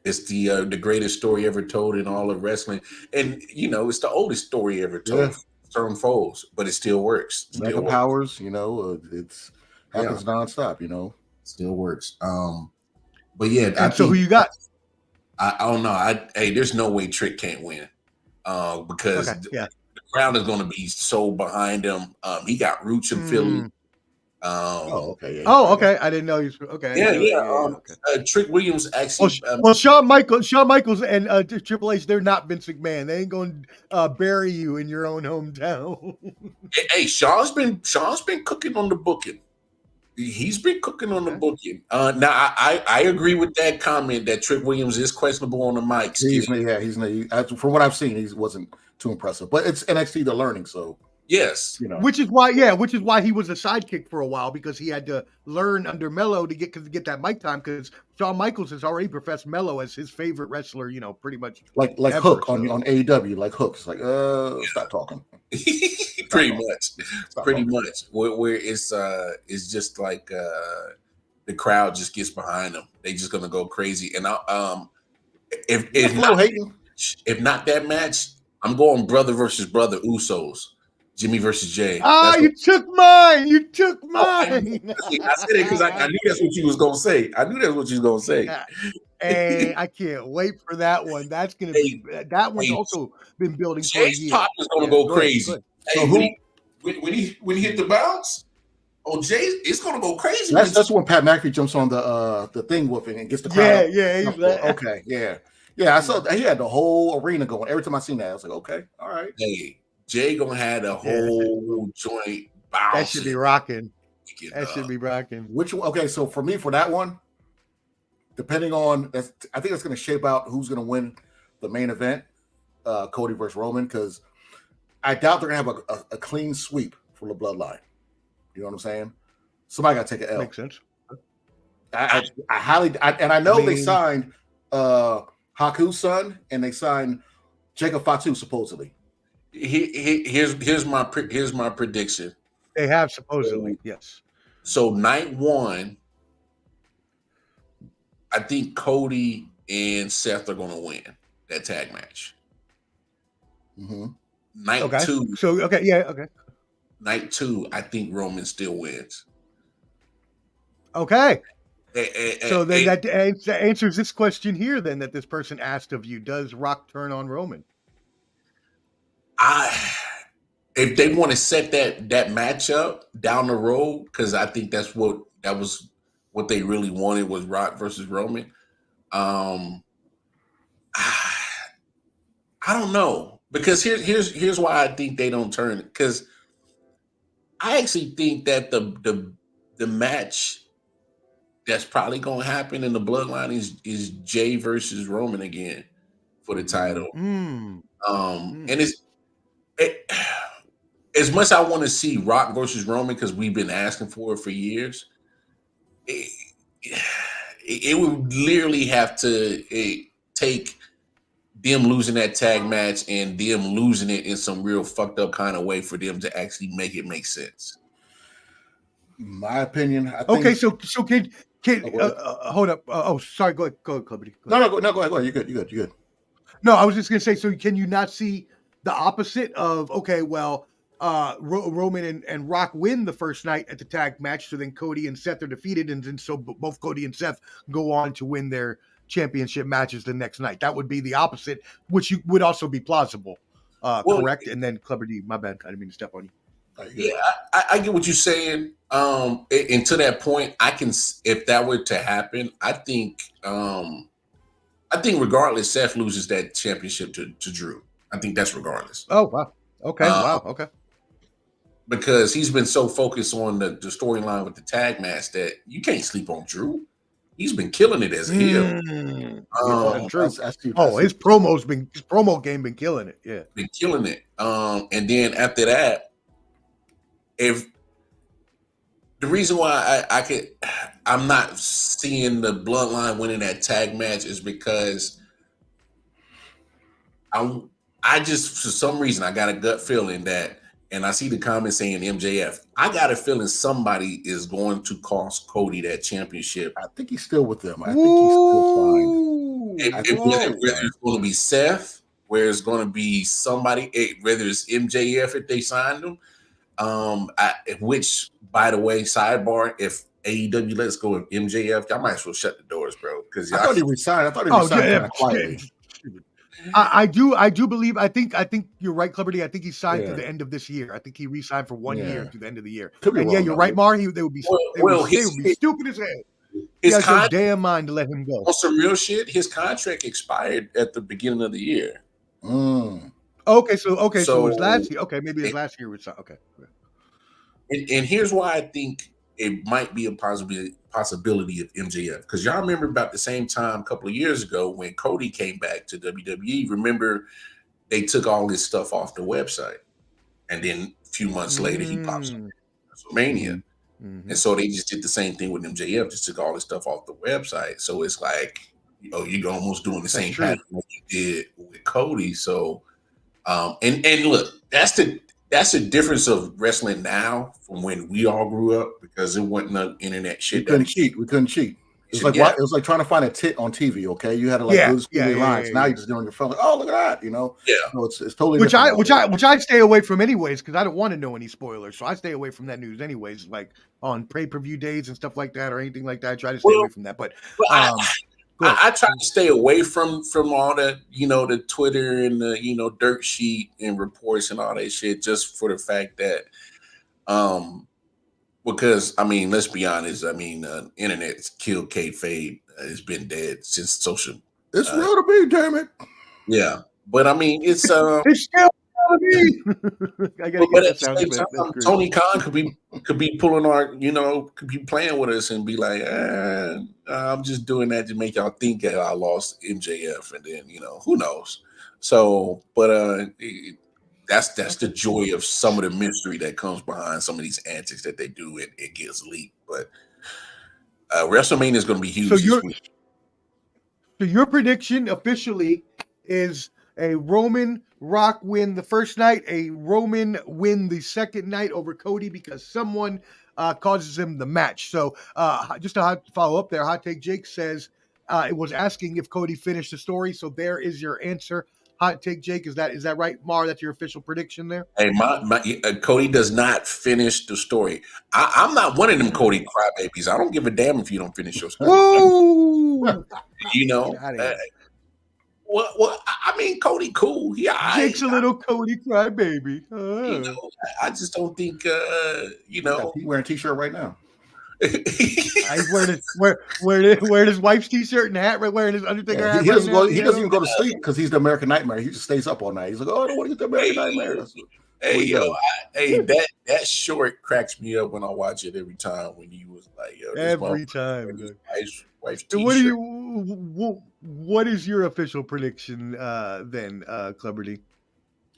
Speaker 5: it's the greatest story ever told in all of wrestling, and it's the oldest story ever told.
Speaker 3: Yeah.
Speaker 5: Certain foes, but it still works.
Speaker 3: Mega powers, it's happens nonstop.
Speaker 5: Still works. But yeah,
Speaker 1: And so who you got?
Speaker 5: I don't know. There's no way Trick can't win. Because the crowd is going to be so behind him. He got roots in Philly.
Speaker 3: Okay.
Speaker 1: Okay. I didn't know you. Okay.
Speaker 5: Yeah. Trick Williams actually.
Speaker 1: Shawn Michaels and Triple H, they're not Vince McMahon. They ain't going to bury you in your own hometown.
Speaker 5: Hey, Sean's been cooking on the booking. He's been cooking on the booking. Now I agree with that comment that Trick Williams is questionable on the mic.
Speaker 3: From what I've seen, he wasn't too impressive. But it's NXT, they're learning, so
Speaker 5: yes,
Speaker 1: which is why he was a sidekick for a while, because he had to learn under Mello to get that mic time, because Shawn Michaels has already professed Mello as his favorite wrestler, pretty much
Speaker 3: like ever, Hook on AEW, like Hook. It's like stop talking.
Speaker 5: pretty much where it's just like the crowd just gets behind them. They just gonna go crazy. And if not that match, I'm going brother versus brother Usos. Jimmy versus Jay.
Speaker 1: You took mine.
Speaker 5: I said it because I knew that's what you was gonna say.
Speaker 1: Hey, I can't wait for that one. That's gonna be that one's also been building for a year.
Speaker 5: Jay's pop is gonna go crazy.
Speaker 3: So
Speaker 5: when he hit the bounce, Jay, it's gonna go crazy.
Speaker 3: That's when Pat McAfee jumps on the thing with it and gets the crowd. Okay, yeah. I saw he had the whole arena going. Every time I seen that, I was like, okay, all right.
Speaker 5: Hey, Jay gonna have the whole joint bounce.
Speaker 1: That should be rocking. Should be rocking.
Speaker 3: Which one? Okay, so for me, for that one, depending on I think it's going to shape out who's going to win the main event, Cody versus Roman, because I doubt they're going to have a clean sweep for the bloodline. You know what I'm saying? Somebody got to take an L.
Speaker 1: Makes sense.
Speaker 3: I know they signed Haku's son, and they signed Jacob Fatu supposedly.
Speaker 5: Here's my prediction.
Speaker 1: They have supposedly, yes.
Speaker 5: So night one, I think Cody and Seth are going to win that tag match.
Speaker 3: Mm-hmm.
Speaker 5: Night two.
Speaker 1: So okay.
Speaker 5: Night two, I think Roman still wins.
Speaker 1: Okay. So then that answers this question here. Then that this person asked of you: does Rock turn on Roman?
Speaker 5: If they want to set that match up down the road, because I think that was what they really wanted, was Rock versus Roman. I don't know, because here's why I think they don't turn it, because I actually think that the match that's probably gonna happen in the bloodline is Jay versus Roman again for the title. And as much as I want to see Rock versus Roman, because we've been asking for it for years, it would literally have to take them losing that tag match and them losing it in some real fucked up kind of way for them to actually make it make sense.
Speaker 3: My opinion. I think,
Speaker 1: okay, so can hold up. Sorry. Go ahead, Clubby.
Speaker 3: No, go ahead. You're good.
Speaker 1: No, I was just gonna say. So can you not see the opposite of okay? Well, Roman and Rock win the first night at the tag match, so then Cody and Seth are defeated, and then so both Cody and Seth go on to win their championship matches the next night. That would be the opposite, which would also be plausible. Correct. And then Clever D, my bad. I didn't mean to step on you.
Speaker 5: Yeah, I get what you're saying. And to that point, I can, if that were to happen, I think regardless, Seth loses that championship to Drew. I think that's regardless.
Speaker 1: Oh wow. Okay. Wow. Okay.
Speaker 5: Because he's been so focused on the storyline with the tag match that you can't sleep on Drew. He's been killing it as a heel.
Speaker 1: That's true. His promo game been killing it. Yeah,
Speaker 5: been killing it. And then after that, if the reason why I'm not seeing the Bloodline winning that tag match is because I just, for some reason, I got a gut feeling that, and I see the comments saying MJF. I got a feeling somebody is going to cost Cody that championship.
Speaker 3: I think he's still with them. I think he's still fine.
Speaker 5: Whether it's going to be Seth, where it's going to be somebody, whether it's MJF if they signed him, which, by the way, sidebar, if AEW lets go of MJF, I might as well shut the doors, bro. Because
Speaker 3: I thought he resigned. I thought he resigned kind of quietly.
Speaker 1: I do believe. I think you're right, Clever D. I think he signed to the end of this year. I think he re-signed for 1 year to the end of the year. And you're right, Mar. They would be stupid as hell. He has no damn mind to let him go.
Speaker 5: On some real shit, his contract expired at the beginning of the year.
Speaker 1: Okay, so it was last year. Okay, maybe it's last year. Okay.
Speaker 5: And here's why I think it might be a possibility of MJF, because y'all remember about the same time a couple of years ago when Cody came back to WWE. Remember, they took all this stuff off the website, and then a few months later he pops up in WrestleMania, and so they just did the same thing with MJF, just took all this stuff off the website. So it's like, you're almost doing the same pattern like you did with Cody. So, and look, that's the difference of wrestling now from when we all grew up, because it wasn't no internet shit.
Speaker 3: We couldn't cheat. It was like trying to find a tit on TV. Okay, you had to good lines. Now you're just doing your phone. Like, oh, look at that. So it's totally
Speaker 1: which I stay away from anyways, because I don't want to know any spoilers. So I stay away from that news anyways, like on pay-per-view days and stuff like that or anything like that. I try to stay away from that. But
Speaker 5: I try to stay away from all the the Twitter and the dirt sheet and reports and all that shit, just for the fact that because I mean, let's be honest, I mean, internet's killed kayfabe. It's been dead since social.
Speaker 3: It's real to me, damn it.
Speaker 5: Yeah, but I mean, it's
Speaker 1: still real to me.
Speaker 5: But at the same time, Tony Khan could be pulling our, could be playing with us and be like, I'm just doing that to make y'all think that I lost MJF, and then who knows. So, but that's the joy of some of the mystery that comes behind some of these antics that they do. It gets leaked, but WrestleMania is going to be huge.
Speaker 1: So your prediction officially is a Roman Rock win the first night, a Roman win the second night over Cody because someone causes him the match. So just to follow up there, Hot Take Jake says it was asking if Cody finished the story. So there is your answer. Hot Take Jake, is that right, Mar? That's your official prediction there?
Speaker 5: Hey, Cody does not finish the story. I'm not one of them Cody crybabies. I don't give a damn if you don't finish your story.
Speaker 1: Woo!
Speaker 5: Well, I mean, Cody cool. Yeah,
Speaker 1: Jake's a little Cody crybaby.
Speaker 5: I just don't think
Speaker 3: He's wearing a t-shirt right now.
Speaker 1: He's wearing his wife's t-shirt and hat, wearing his Undertaker hat.
Speaker 3: He doesn't even go to sleep because he's the American Nightmare. He just stays up all night. He's like, oh, I don't want to get the American Nightmare.
Speaker 5: That short cracks me up when I watch it every time. When he was like,
Speaker 1: every time.
Speaker 5: Wife's
Speaker 1: t-shirt. What is your official prediction then, Clever D?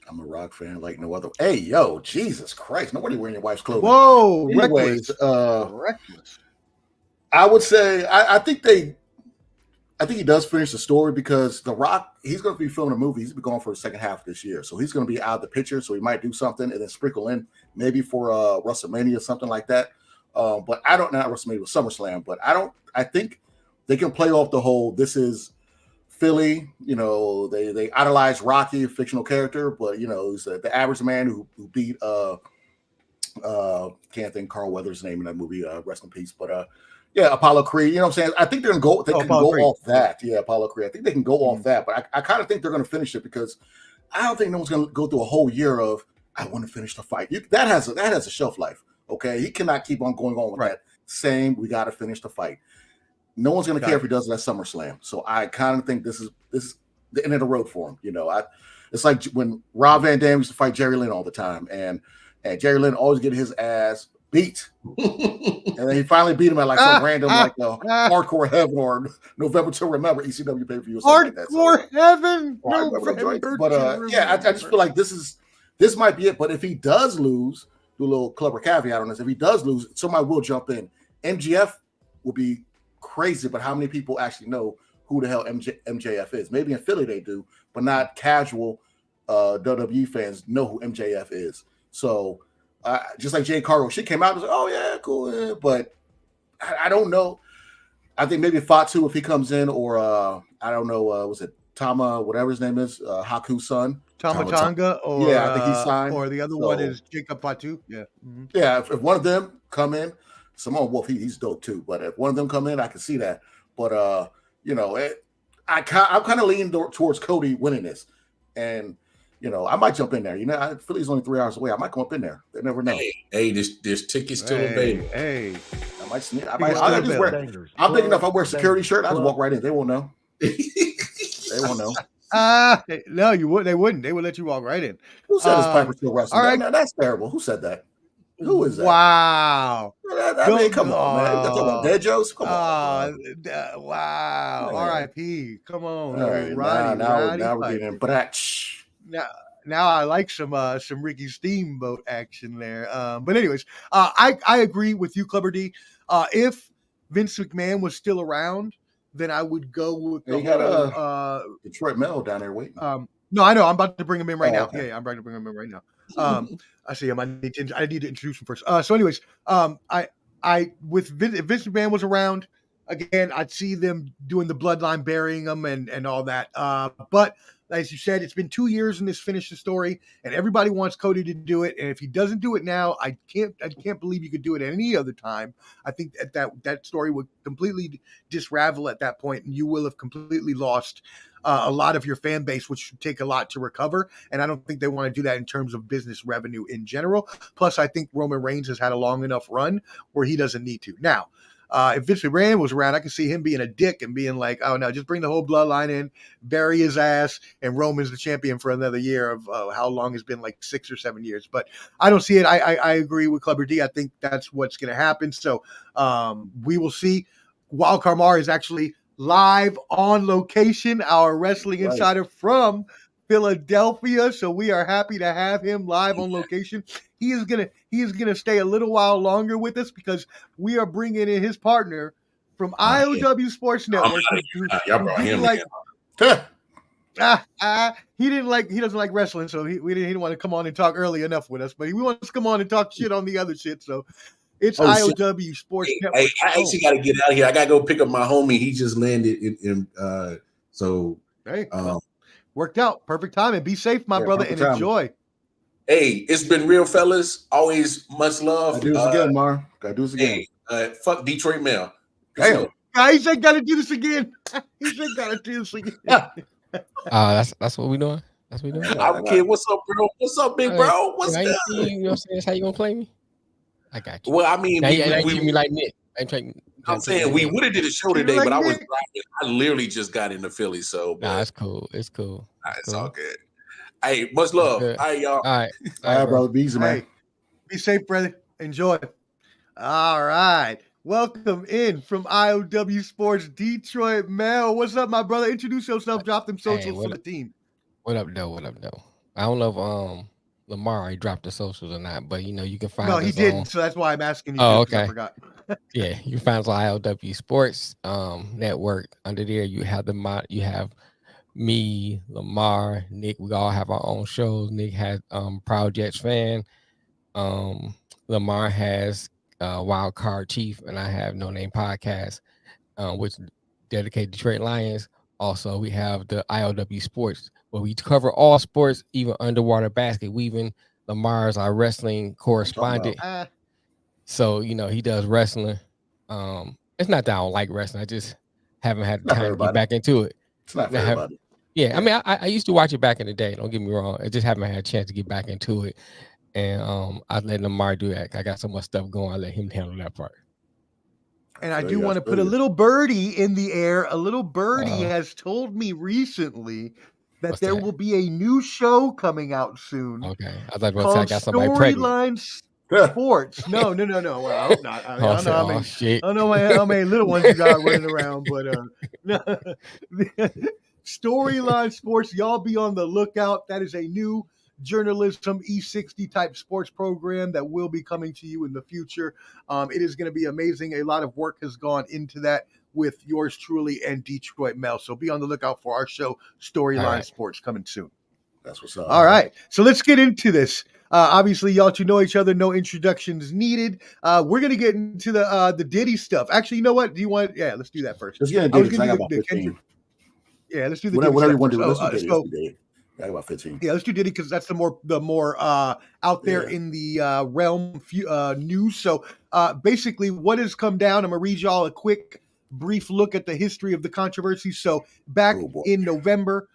Speaker 3: I'm a Rock fan like no other. Hey, yo, Jesus Christ. Nobody wearing your wife's clothing.
Speaker 1: Whoa,
Speaker 3: anyways,
Speaker 1: reckless.
Speaker 3: I would say I think he does finish the story because The Rock, he's going to be filming a movie. He's been going for the second half of this year. So he's going to be out of the picture. So he might do something and then sprinkle in maybe for WrestleMania or something like that. But not WrestleMania, with SummerSlam. But I think they can play off the whole, this is Philly, you know, they idolize Rocky, a fictional character, but you know, he's the average man who beat can't think Carl Weathers' name in that movie, rest in peace. But yeah, Apollo Creed, you know what I'm saying? I think they can go off that. Yeah, Apollo Creed. I think they can go off that, but I kind of think they're gonna finish it because I don't think no one's gonna go through a whole year of I want to finish the fight. That has a shelf life. Okay. He cannot keep on going on with that same we gotta finish the fight. No one's gonna care if he does it at SummerSlam. So I kind of think this is the end of the road for him. You know, it's like when Rob Van Dam used to fight Jerry Lynn all the time, and Jerry Lynn always get his ass beat. And then he finally beat him at like some random like Hardcore Heaven or November to Remember ECW pay-per-view or something like that.
Speaker 1: Hardcore Heaven.
Speaker 3: But yeah, I just feel like this might be it. But if he does lose, do a little clever caveat on this. If he does lose, somebody will jump in. MGF will be crazy, but how many people actually know who the hell MJF is? Maybe in Philly they do, but not casual WWE fans know who MJF is. So just like Jade Cargill, she came out and was like, oh yeah, cool, but I don't know. I think maybe Fatu if he comes in, or I don't know, was it Tama, whatever his name is, Haku's son,
Speaker 1: Tama Tonga, or
Speaker 3: yeah, I think he signed,
Speaker 1: or the other one is Jacob Fatu. Yeah,
Speaker 3: yeah. If one of them come in, Simone Wolf, he's dope too. But if one of them come in, I can see that. But you know, I'm kind of leaning towards Cody winning this, and you know, I might jump in there. You know, Philly's only 3 hours away. I might come up in there. They never know.
Speaker 5: Hey, this ticket's still available.
Speaker 1: Hey,
Speaker 3: I might sneak. I'm big enough. I wear a security shirt. I just walk right in. They won't know. They won't know.
Speaker 1: No, you would. They wouldn't. They would let you walk right in.
Speaker 3: Who said this Piper still wrestling? All right, that's terrible. Who said that? Who is that?
Speaker 1: Wow.
Speaker 3: I mean, come on, man. That's about dead jokes. Come on.
Speaker 1: Wow. R.I.P. Come on.
Speaker 3: Right, now we're getting bratch.
Speaker 1: Now I like some Ricky Steamboat action there. But anyways, I agree with you, Clubber D. If Vince McMahon was still around, then I would go with
Speaker 3: the Detroit Mel down there waiting.
Speaker 1: No, I know. I'm about to bring him in right now.
Speaker 3: Okay.
Speaker 1: Yeah, I'm about to bring him in right now. I see him. I need to introduce him first. So anyways, I with if Vince McMahon was around again, I'd see them doing the bloodline, burying them and all that. But as you said, it's been 2 years in this finish the story, and everybody wants Cody to do it. And if he doesn't do it now, I can't believe you could do it at any other time. I think that story would completely disravel at that point, and you will have completely lost a lot of your fan base, which should take a lot to recover. And I don't think they want to do that in terms of business revenue in general. Plus, I think Roman Reigns has had a long enough run where he doesn't need to. Now, if Vince McMahon was around, I could see him being a dick and being like, oh, no, just bring the whole bloodline in, bury his ass, and Roman's the champion for another year of how long it's been, like 6 or 7 years. But I don't see it. I agree with Clubber D. I think that's what's going to happen. So we will see. Wildcard Mar is actually live on location, our wrestling insider from Philadelphia. So we are happy to have him live on location. He is gonna stay a little while longer with us because we are bringing in his partner from I.O.W. Sports Network.
Speaker 5: Y'all brought him
Speaker 1: he doesn't like wrestling, so he didn't want to come on and talk early enough with us, but he wants to come on and talk shit on the other shit. So it's I.O.W. Sports Network.
Speaker 5: Hey, I actually got to get out of here. I got to go pick up my homie. He just landed
Speaker 1: worked out. Perfect time. And be safe, my brother, and enjoy.
Speaker 5: Hey, it's been real, fellas. Always much love.
Speaker 3: Gotta do this again, Mar. Gotta do this again.
Speaker 5: Hey, fuck Detroit Mail.
Speaker 3: Damn.
Speaker 1: He said gotta do this again.
Speaker 6: That's what we doing. That's what we doing.
Speaker 5: I don't care. What's up, bro? What's up, big bro? What's up?
Speaker 6: You know what I'm saying? That's how you gonna play me? I got you.
Speaker 5: Well, I mean,
Speaker 6: we like Nick.
Speaker 5: I'm saying we would have did a show today, but I was driving. I literally just got into Philly, so.
Speaker 6: Nah, it's cool. It's cool.
Speaker 5: It's all good. Hey, much love. All right, y'all.
Speaker 3: All right, bro. Be easy, man.
Speaker 1: Be safe, brother. Enjoy. All right. Welcome in from I.O.W. Sports Detroit Mel. What's up, my brother? Introduce yourself. Drop them socials for the team.
Speaker 6: What up, though? I don't know if Lamar already dropped the socials or not, but you can find us.
Speaker 1: No, he didn't, so that's why I'm asking you.
Speaker 6: Oh, okay.
Speaker 1: I forgot.
Speaker 6: Yeah, you find us on I.O.W. Sports Network. Under there, you have me, Lamar, Nick. We all have our own shows. Nick has Proud Jets Fan. Lamar has Wild Card Chief, and I have No Name Podcast, which dedicated Detroit Lions. Also, we have the I.O.W sports, where we cover all sports, even underwater basket weaving. Lamar is our wrestling
Speaker 3: What I'm talking
Speaker 6: correspondent.
Speaker 3: about.
Speaker 1: Ah,
Speaker 6: So, he does wrestling. It's not that I don't like wrestling. I just haven't had
Speaker 3: It's
Speaker 6: the
Speaker 3: not for
Speaker 6: time to get
Speaker 3: everybody.
Speaker 6: back into it.
Speaker 3: It's not for
Speaker 6: I have,
Speaker 3: everybody.
Speaker 6: yeah, I
Speaker 3: Yeah.
Speaker 6: mean, I used to watch it back in the day. Don't get me wrong. I just haven't had a chance to get back into it. And I let Lamar do that. I got so much stuff going. I let him handle that part.
Speaker 1: and I
Speaker 3: Feel
Speaker 1: do
Speaker 3: you, I
Speaker 1: want to
Speaker 3: feel
Speaker 1: put a
Speaker 3: you.
Speaker 1: little birdie in the air. A little birdie
Speaker 6: Uh,
Speaker 1: has told me recently that
Speaker 6: what's
Speaker 1: there
Speaker 6: that?
Speaker 1: will be a new show coming out soon
Speaker 6: Okay, I thought you were gonna say I
Speaker 1: called
Speaker 6: got somebody pregnant.
Speaker 1: Storyline Sports. No. Well, I hope not. I mean,
Speaker 6: Oh,
Speaker 1: I
Speaker 6: I
Speaker 1: don't know
Speaker 6: said,
Speaker 1: how
Speaker 6: oh
Speaker 1: many,
Speaker 6: shit.
Speaker 1: I don't know how many little ones you got running around, but no. Storyline Sports. Y'all be on the lookout. That is a new journalism E60 type sports program that will be coming to you in the future. It is going to be amazing. A lot of work has gone into that with yours truly and Detroit Mel. So be on the lookout for our show,
Speaker 6: All
Speaker 1: Storyline
Speaker 6: right.
Speaker 1: Sports, coming soon.
Speaker 3: That's what's up.
Speaker 1: All right. So let's get into this. Obviously, y'all two know each other. No introductions needed. We're gonna get into the Diddy stuff. Actually, you know what? Do you want? Yeah, let's do that first.
Speaker 3: Let's get
Speaker 1: I
Speaker 3: into
Speaker 1: was
Speaker 3: Diddy, 'cause
Speaker 1: gonna
Speaker 3: I got
Speaker 1: do
Speaker 3: about
Speaker 1: the
Speaker 3: 15.
Speaker 1: Kendrick. Yeah, let's do the
Speaker 3: Whatever
Speaker 1: Diddy
Speaker 3: you
Speaker 1: stuff
Speaker 3: want to
Speaker 1: first.
Speaker 3: do. Let's do Diddy. Let's
Speaker 1: So
Speaker 3: do Diddy. I got about 15.
Speaker 1: yeah, let's do Diddy because that's the more out there
Speaker 3: Yeah.
Speaker 1: in the realm news. So basically, what has come down? I'm gonna read y'all a quick, brief look at the history of the controversy. So back
Speaker 3: Oh boy.
Speaker 1: in November,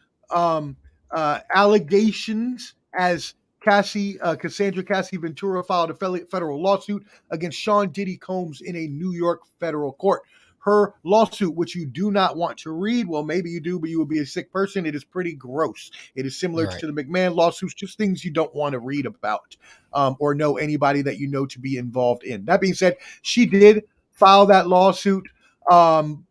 Speaker 1: allegations as Cassandra Cassie Ventura filed a federal lawsuit against Sean Diddy Combs in a New York federal court. Her lawsuit, which you do not want to read, well, maybe you do, but you would be a sick person. It is pretty gross. It is similar
Speaker 6: Right.
Speaker 1: to the McMahon lawsuits, just things you don't want to read about or know anybody that you know to be involved in. That being said, she did file that lawsuit, and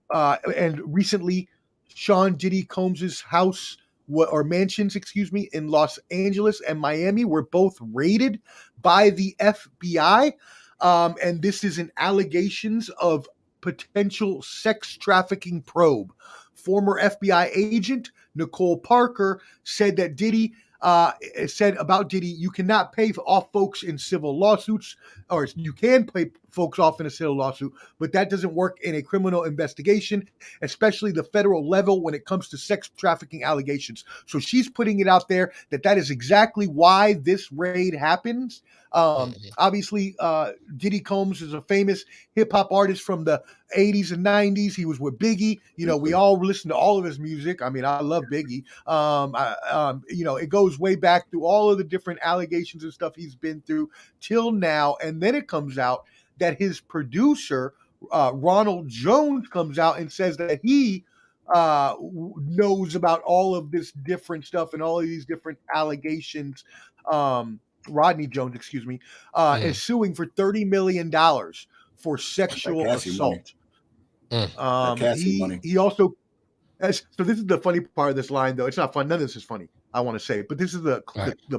Speaker 1: recently, Sean Diddy Combs' house or mansions, in Los Angeles and Miami were both raided by the FBI. And this is an allegations of potential sex trafficking probe. Former FBI agent Nicole Parker said that Diddy said about Diddy, you cannot pay off folks in civil lawsuits, or you can pay folks off in a civil lawsuit, but that doesn't work in a criminal investigation, especially the federal level when it comes to sex trafficking allegations. So she's putting it out there that is exactly why this raid happens. Obviously, Diddy Combs is a famous hip hop artist from the 80s and 90s. He was with Biggie. We all listen to all of his music. I mean, I love Biggie. It goes way back through all of the different allegations and stuff he's been through till now. And then it comes out that his producer, Ronald Jones, comes out and says that he knows about all of this different stuff and all of these different allegations. Rodney Jones, is suing for $30 million for sexual assault.
Speaker 3: Money.
Speaker 1: He also, so this is the funny part of this line, though. It's not fun. None of this is funny, I want to say, but this is the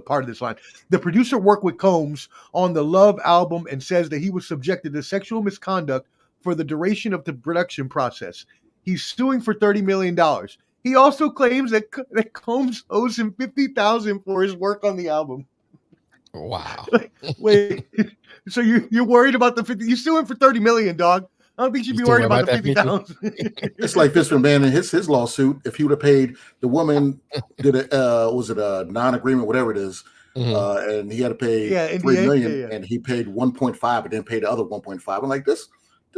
Speaker 1: part of this line. The producer worked with Combs on the Love album and says that he was subjected to sexual misconduct for the duration of the production process. He's suing for $30 million. He also claims that Combs owes him $50,000 for his work on the album.
Speaker 6: Wow.
Speaker 1: Wait, so you're worried about the 50? You're suing for $30 million, dog. I don't think you'd be worried about the 50,000.
Speaker 3: It's like this one, man. In his lawsuit, if he would have paid the woman, did was it a non-agreement, whatever it is, and he had to pay $3 million, and he paid 1.5, and then paid the other 1.5. I'm like, this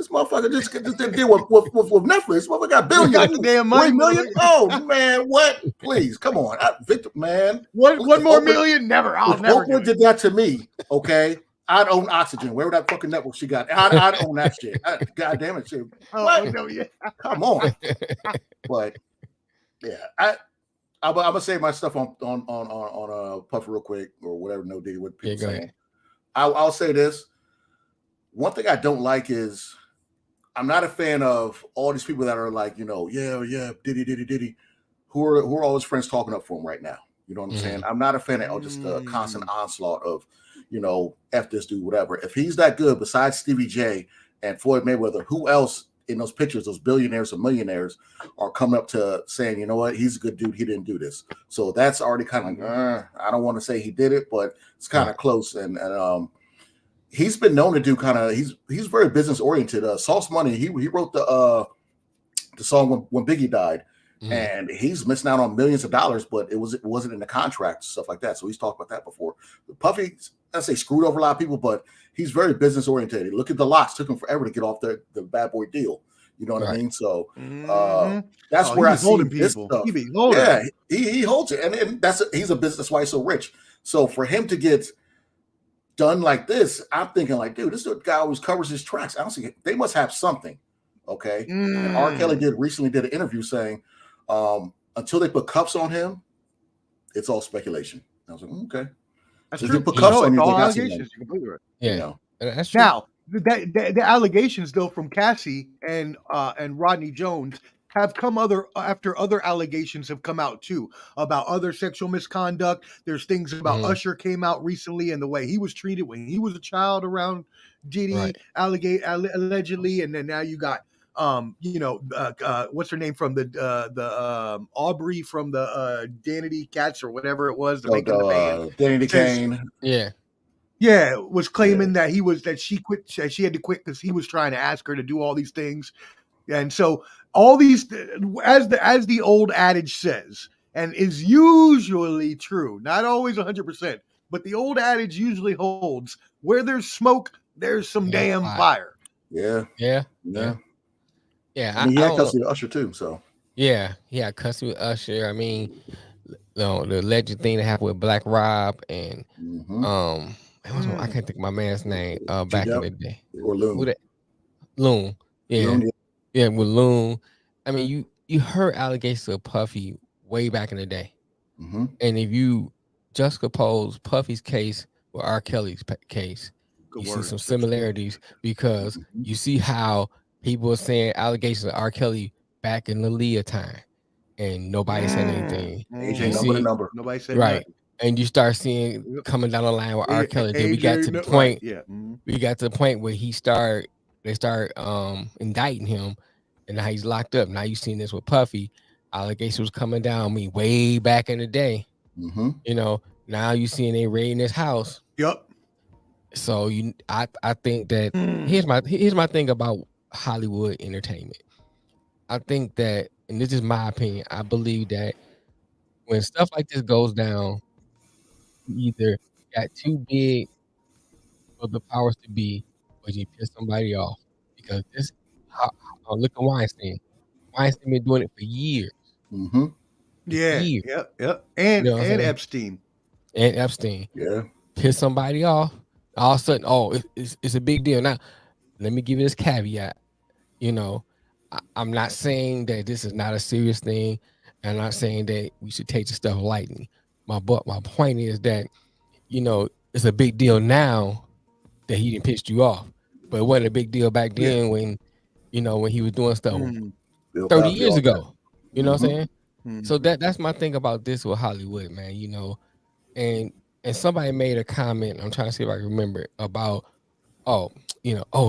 Speaker 3: motherfucker just did with Netflix. Motherfucker got billions.
Speaker 1: Got the damn money.
Speaker 3: $3 million. Oh man, what? Please, come on, Victor, man.
Speaker 1: One more million? Never. I'll never.
Speaker 3: Oprah did that to me. Okay. I'd own Oxygen. Wherever that fucking network she got, I'd own that shit. God damn it, shit. What? No, yeah. Come on. But yeah, I'm gonna say my stuff on Puff real quick or whatever. No Diddy, what people saying. I'll say this. One thing I don't like is I'm not a fan of all these people that are like, yeah, Diddy, who are all his friends talking up for him right now. You know what I'm saying? I'm not a fan of just the constant onslaught of, F this dude, whatever. If he's that good, besides Stevie J and Floyd Mayweather, who else in those pictures, those billionaires or millionaires, are coming up to saying, you know what, he's a good dude, he didn't do this. So that's already kind of like, I don't want to say he did it, but it's kind of close. And he's been known to do he's very business oriented. Sauce Money, he wrote the song when Biggie died. and he's missing out on millions of dollars, but it wasn't in the contract, stuff like that. So he's talked about that before. Puffy, I say, screwed over a lot of people, but he's very business oriented. Look at the Locks; took him forever to get off the Bad Boy deal. You know what I mean? So that's where I see this stuff. Yeah, he holds it, and he's a business. That's why he's so rich. So for him to get done like this, I'm thinking like, dude, this is a guy who always covers his tracks. I don't see they must have something. Okay. And R. Kelly recently did an interview saying, until they put cuffs on him, it's all speculation. I was like, okay.
Speaker 1: That's
Speaker 3: if
Speaker 1: true.
Speaker 3: you put cuffs on you,
Speaker 1: all
Speaker 3: they got
Speaker 1: allegations. You're completely right.
Speaker 6: Yeah.
Speaker 3: You know.
Speaker 6: That's true.
Speaker 1: Now, the allegations though from Cassie and Rodney Jones have come after other allegations have come out too about other sexual misconduct. There's things about Usher came out recently and the way he was treated when he was a child around Diddy, allegedly, and then now you got what's her name from the Aubrey from the Danity Cats or whatever it was, the band.
Speaker 3: Danity Kane.
Speaker 1: Yeah, was claiming that she quit, that she had to quit because he was trying to ask her to do all these things. And so all these, as the old adage says, and is usually true, not always 100%, but the old adage usually holds: where there's smoke, there's some damn fire.
Speaker 3: Yeah.
Speaker 6: I
Speaker 3: mean, he had custody of Usher too, so
Speaker 6: yeah, he had custody with Usher. I mean, the alleged thing that happened with Black Rob and I can't think of my man's name back in the day.
Speaker 3: Or Loon.
Speaker 6: Loon. Yeah.
Speaker 3: Loon,
Speaker 6: yeah, with Loon. I mean, you heard allegations of Puffy way back in the day. And if you juxtapose Puffy's case with R. Kelly's case, you see some similarities because you see how people are saying allegations of R. Kelly back in the Leah time, and nobody said anything.
Speaker 3: AJ number.
Speaker 1: Nobody said
Speaker 6: nothing. And you start seeing coming down the line with R. Kelly. Then we got to the point. We got to the point where they start indicting him, and now he's locked up. Now you seen this with Puffy. Allegations was coming down. I mean, way back in the day. You know, now you seeing they raiding his house.
Speaker 1: Yep.
Speaker 6: So I think that here's my thing about Hollywood entertainment. I think that, and this is my opinion, I believe that when stuff like this goes down, you either got too big for the powers to be, or you piss somebody off. Because this, look at Weinstein. Weinstein been doing it for years.
Speaker 1: Years. Yep. And Epstein.
Speaker 6: And Epstein.
Speaker 3: Yeah.
Speaker 6: Piss somebody off. All of a sudden, it's a big deal. Now, let me give you this caveat. You know, I'm not saying that this is not a serious thing. I'm not saying that we should take the stuff lightly. My point is that, you know, it's a big deal now that he didn't piss you off. But it wasn't a big deal back then when, you know, when he was doing stuff 30 years ago. You know what I'm saying? So that's my thing about this with Hollywood, man, you know. And somebody made a comment, I'm trying to see if I can remember it, about, y'all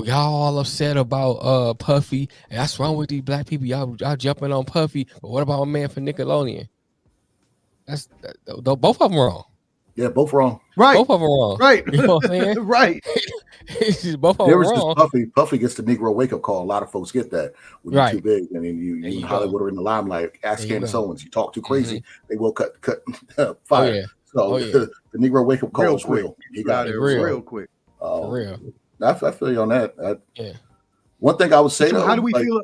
Speaker 6: all upset about Puffy, and that's wrong with these black people. Y'all jumping on Puffy, but what about a man for Nickelodeon? Both of them wrong.
Speaker 3: Yeah, both wrong.
Speaker 1: Right.
Speaker 6: Both of them wrong.
Speaker 1: Right.
Speaker 6: You know what I'm saying?
Speaker 1: Right.
Speaker 6: Both of them wrong.
Speaker 3: Puffy gets the Negro wake up call. A lot of folks get that when you're too big. I mean, you in Hollywood or in the limelight. Ask Candace Owens. You talk too crazy, they will cut fire. The Negro wake up call is real. You got it
Speaker 1: real quick.
Speaker 6: For real.
Speaker 3: I feel you on that. One thing I would say, though,
Speaker 1: how do we feel?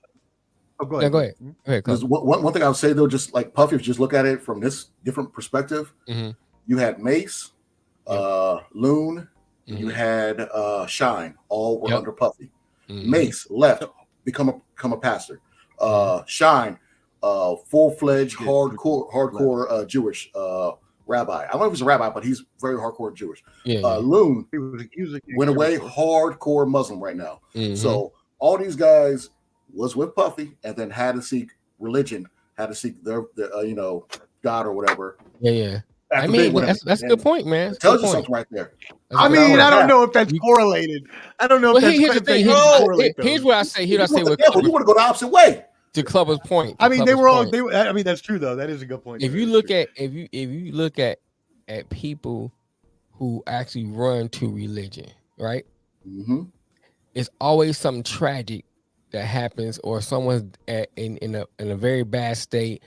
Speaker 1: Oh, go ahead.
Speaker 6: Go ahead.
Speaker 3: Because one thing I would say, though, just like Puffy, if you just look at it from this different perspective, you had Mace, Loon, you had Shine, all were under Puffy. Mace left, become a pastor. Shine, full-fledged, hardcore Jewish rabbi. I don't know if he's a rabbi, but he's very hardcore Jewish. Loon went away, hardcore Muslim right now. So all these guys was with Puffy, and then had to seek religion, had to seek their God or whatever.
Speaker 6: I mean, that's a good point, man.
Speaker 3: Tells you something right there.
Speaker 1: I mean, I don't know if that's correlated. I don't know if that's
Speaker 6: here's the thing. Here's what I say.
Speaker 3: You want to go the opposite way.
Speaker 6: To Clubber's point.
Speaker 1: I mean, they were all. I mean, that's true though. That is a good point.
Speaker 6: If you look at people who actually run to religion, right? It's always something tragic that happens, or someone's in a very bad state,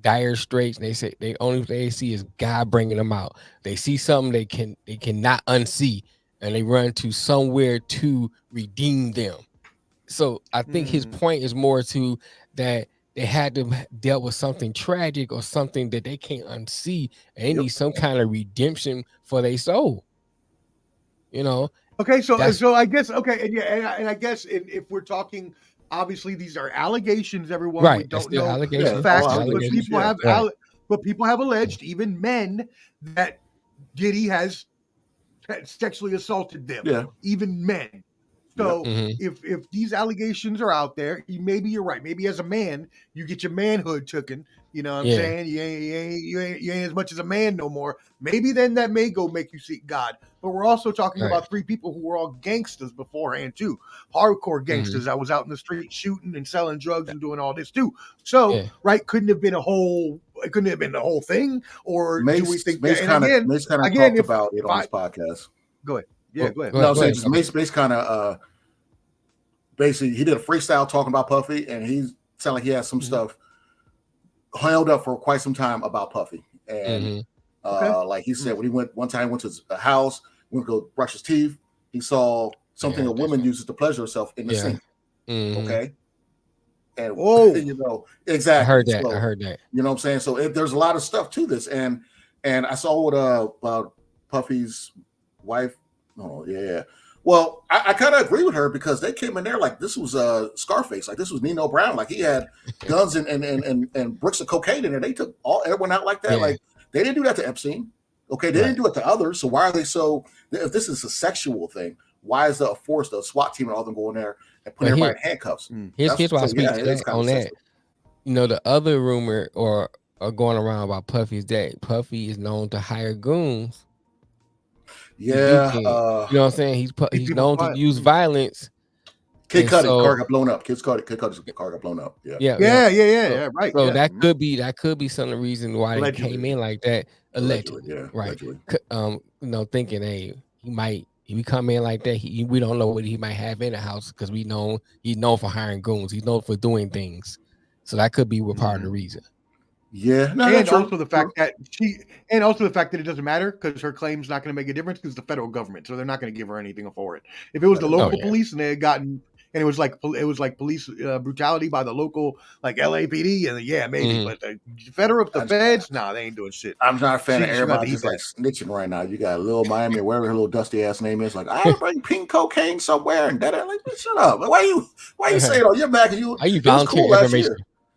Speaker 6: dire straits, and they say they see is God bringing them out. They see something they cannot unsee, and they run to somewhere to redeem them. So I think his point is more to that they had to dealt with something tragic or something that they can't unsee, and they need some kind of redemption for their soul.
Speaker 1: Okay, so I guess and I guess if we're talking, obviously these are allegations. Everyone,
Speaker 6: right?
Speaker 1: We don't
Speaker 6: still
Speaker 1: know
Speaker 6: allegations.
Speaker 1: the facts,
Speaker 3: allegations,
Speaker 1: but people have alleged, even men, that Diddy has sexually assaulted them.
Speaker 3: Yeah.
Speaker 1: Even men. So if these allegations are out there, maybe you're right. Maybe as a man, you get your manhood taken. You know what I'm saying? You ain't as much as a man no more. Maybe then that may go make you seek God. But we're also talking about 3 people who were all gangsters beforehand too. Hardcore gangsters. I was out in the street shooting and selling drugs and doing all this too. So couldn't have been the whole thing, or
Speaker 3: Mace,
Speaker 1: do we think
Speaker 3: Mace
Speaker 1: that?
Speaker 3: kind of talked about it on his podcast.
Speaker 1: Go ahead. Yeah, go ahead.
Speaker 3: No, I'm saying Mace kind of basically he did a freestyle talking about Puffy, and he sounded like he had some stuff held up for quite some time about Puffy. And like he said, when he went to his house, went to go brush his teeth, he saw something a woman uses to pleasure herself in the sink. Okay. And exactly.
Speaker 6: I heard that. I heard that.
Speaker 3: You know what I'm saying? So there's a lot of stuff to this, and I saw what about Puffy's wife. Oh yeah. Well, I kind of agree with her, because they came in there like this was Scarface, like this was Nino Brown, like he had guns and bricks of cocaine in there. They took everyone out like that. Like they didn't do that to Epstein. Okay, they didn't do it to others. So why are they so? If this is a sexual thing, why is the SWAT team and all them going there and putting everybody in handcuffs?
Speaker 6: Here's why I speak to that on that. The other rumor or going around about Puffy is that Puffy is known to hire goons.
Speaker 3: Yeah,
Speaker 6: you know what I'm saying? He's known to use violence.
Speaker 3: Kid Cudi car got blown up. Kid Cudi's car got blown up. Yeah.
Speaker 1: Right.
Speaker 6: So that could be some of the reason why they came in like that. Allegedly. Right.
Speaker 3: Allegedly.
Speaker 6: Thinking, hey, he come in like that. We don't know what he might have in the house, because we know he's known for hiring goons. He's known for doing things. So that could be part of the reason.
Speaker 3: Yeah,
Speaker 1: and also the fact that it doesn't matter, because her claim's not going to make a difference, because the federal government, so they're not going to give her anything for it. If it was the local police and they had gotten, and it was like police brutality by the local like LAPD, and maybe, but the feds, they ain't doing shit.
Speaker 3: I'm not a fan of everybody just like snitching right now. You got Lil Miami, wherever her little dusty ass name is, like I bring pink cocaine somewhere, and that like shut up. Why you saying all you're mad? Are you volunteer information?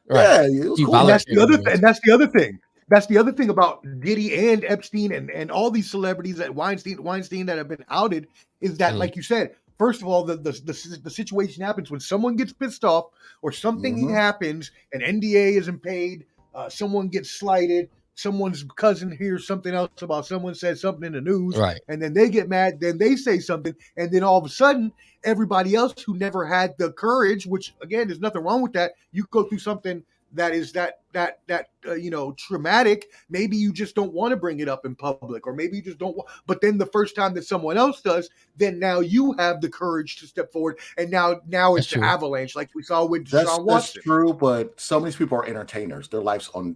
Speaker 3: Right. Yeah, cool.
Speaker 1: And that's the other thing. That's the other thing. That's the other thing about Diddy and Epstein and all these celebrities that Weinstein that have been outed, is that, like you said, first of all, the situation happens when someone gets pissed off or something happens, an NDA isn't paid, someone gets slighted, someone's cousin hears something else about someone said something in the news, and then they get mad, then they say something, and then all of a sudden, everybody else who never had the courage, which again, there's nothing wrong with that. You go through something that is traumatic. Maybe you just don't want to bring it up in public, or maybe you just don't want. But then the first time that someone else does, then now you have the courage to step forward, and now it's an avalanche, like we saw with Deshaun Watson.
Speaker 3: That's true, but some of these people are entertainers. Their life's in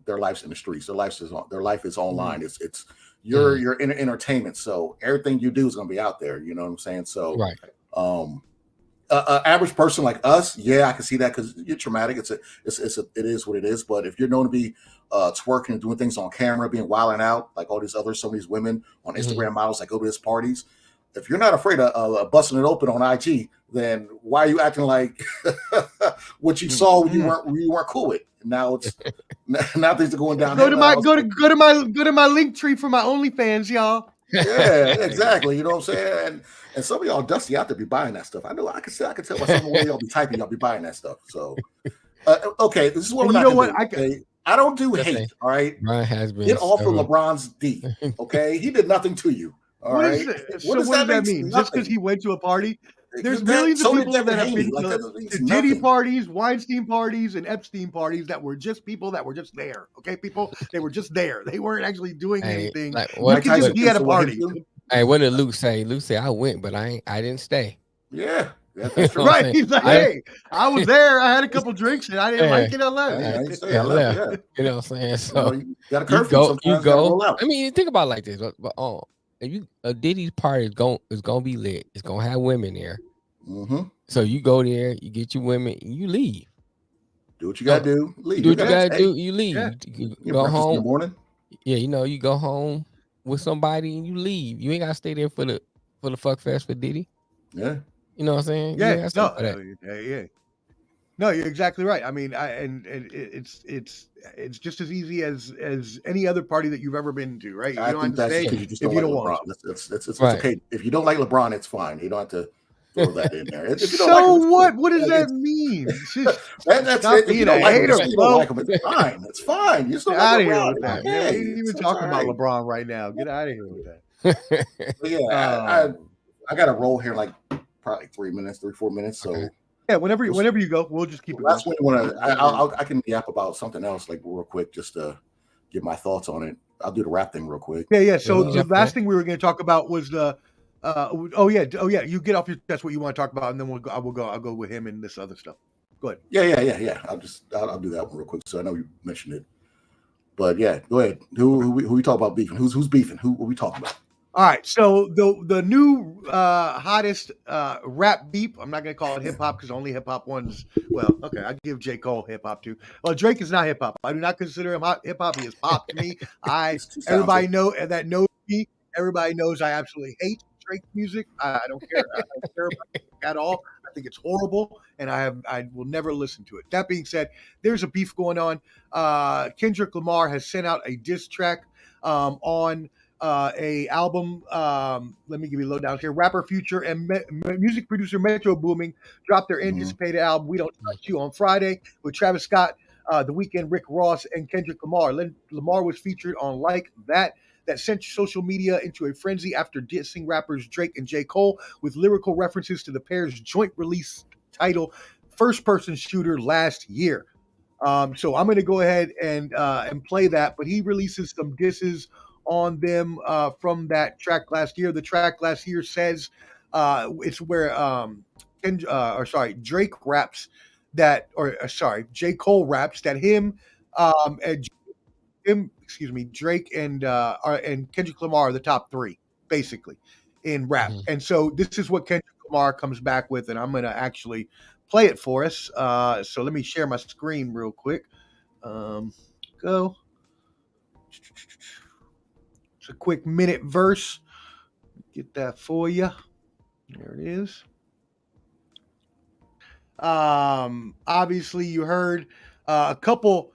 Speaker 3: the streets. Their life is online. It's you're in entertainment, so everything you do is going to be out there. You know what I'm saying? So average person like us, I can see that, because you're traumatic. It is what it is. But if you're known to be twerking and doing things on camera, being wilding out, like some of these women on Instagram models that go to his parties, if you're not afraid of busting it open on IG, then why are you acting like what you saw when you weren't cool with? Now things are going down.
Speaker 1: Go to my link tree for my OnlyFans, y'all.
Speaker 3: Yeah, exactly. You know what I'm saying? And some of y'all dusty out there be buying that stuff. I know. I can tell by some of the way y'all be typing, y'all be buying that stuff. So, okay, this is what we're not gonna do. I don't do hate. All right,
Speaker 6: Brian has been
Speaker 3: get off of LeBron's D. Okay, he did nothing to you. All right.
Speaker 1: What does that mean? Just because he went to a party? There's millions of people that have been to Diddy parties, Weinstein parties, and Epstein parties that were just people that were just there. Okay, people, they were just there. They weren't actually doing anything. You could just be at a party.
Speaker 6: Hey, what did Luke say? Luke said, "I went, but I didn't stay."
Speaker 3: Yeah, That's true.
Speaker 1: Right. He's like, hey, I was there. I had a couple drinks and I didn't like it. I left.
Speaker 3: I ain't say
Speaker 6: Yeah,
Speaker 3: I left. Yeah.
Speaker 6: you know what I'm saying? So
Speaker 3: You got a curfew sometimes.
Speaker 6: you
Speaker 3: You gotta
Speaker 6: go.
Speaker 3: roll out.
Speaker 6: I mean, you think about it like this, but if you Diddy's party is gonna be lit. It's gonna have women there.
Speaker 3: Mm-hmm.
Speaker 6: So you go there, you get your women, and you leave.
Speaker 3: Do what you gotta do. Leave.
Speaker 6: Do what you gotta do. You leave.
Speaker 3: Yeah.
Speaker 6: You
Speaker 3: Your
Speaker 6: go
Speaker 3: breakfast
Speaker 6: home.
Speaker 3: in the morning.
Speaker 6: Yeah, you go home with somebody and you leave. You ain't gotta stay there for the fuck fest for Diddy.
Speaker 3: Yeah.
Speaker 6: You know what I'm saying? You ain't
Speaker 1: Yeah.
Speaker 6: gotta stay
Speaker 1: No.
Speaker 6: for that.
Speaker 1: Yeah. No, you're exactly right. I mean, it's just as easy as any other party that you've ever been to, right? You
Speaker 3: I
Speaker 1: don't
Speaker 3: think
Speaker 1: have to
Speaker 3: that's
Speaker 1: stay
Speaker 3: because you just
Speaker 1: if
Speaker 3: don't
Speaker 1: you
Speaker 3: like
Speaker 1: don't want
Speaker 3: LeBron.
Speaker 1: to.
Speaker 3: It's
Speaker 6: Right.
Speaker 3: okay. If you don't like LeBron, it's fine. You don't have to throw that in there. If you don't
Speaker 1: So
Speaker 3: like him, it's
Speaker 1: what?
Speaker 3: cool.
Speaker 1: What does
Speaker 3: Like,
Speaker 1: that
Speaker 3: it's-
Speaker 1: mean?
Speaker 3: That's
Speaker 1: Stop
Speaker 3: it. If
Speaker 1: being
Speaker 3: you
Speaker 1: a
Speaker 3: don't like him,
Speaker 1: hater,
Speaker 3: just you don't
Speaker 1: bro.
Speaker 3: like him. It's fine. It's fine. You still
Speaker 1: Get out
Speaker 3: like
Speaker 1: of here
Speaker 3: LeBron.
Speaker 1: with
Speaker 3: It's
Speaker 1: that, man. We
Speaker 3: okay.
Speaker 1: ain't even
Speaker 3: It's
Speaker 1: talking about
Speaker 3: alright.
Speaker 1: LeBron right now. Get out of here with that.
Speaker 3: But yeah, I got to roll here like probably 3 minutes, 3-4 minutes. So
Speaker 6: Okay.
Speaker 1: Yeah, whenever you go, we'll just keep it
Speaker 3: last
Speaker 1: going.
Speaker 3: one you want to. I can yap about something else like real quick just to give my thoughts on it. I'll do the rap thing real quick.
Speaker 1: Yeah. So
Speaker 6: Yeah.
Speaker 1: the last thing we were going to talk about was the. Oh yeah. You get off your chest what you want to talk about, and then I'll go with him and this other stuff. Go ahead.
Speaker 3: Yeah. I'll do that one real quick. So I know you mentioned it, but yeah, go ahead. Who we talk about beefing? Who's beefing? Who are we talking about?
Speaker 1: All right, so the new hottest rap beep. I'm not gonna call it hip hop because only hip hop ones. Well, okay, I give J. Cole hip hop too. Well, Drake is not hip hop. I do not consider him hip hop. He is pop to me. Everybody that knows me. Everybody knows I absolutely hate Drake music. I don't care. I don't care about it at all. I think it's horrible, and I will never listen to it. That being said, there's a beef going on. Kendrick Lamar has sent out a diss track on. A album. Let me give you a lowdown here. Rapper Future and music producer Metro Booming dropped their anticipated album "We Don't Touch You" on Friday with Travis Scott, The Weeknd, Rick Ross, and Kendrick Lamar. Lamar was featured on Like That sent social media into a frenzy after dissing rappers Drake and J. Cole with lyrical references to the pair's joint release title "First Person Shooter" last year. So I'm going to go ahead and play that, but he releases some disses on them from that track last year. The track last year says it's where Drake raps that, J. Cole raps that Drake and Kendrick Lamar are the top three, basically, in rap.
Speaker 6: Mhm.
Speaker 1: And so this is what Kendrick Lamar comes back with, and I'm going to actually play it for us. So let me share my screen real quick. Go. It's a quick minute verse. Get that for you. There it is. Obviously, you heard a couple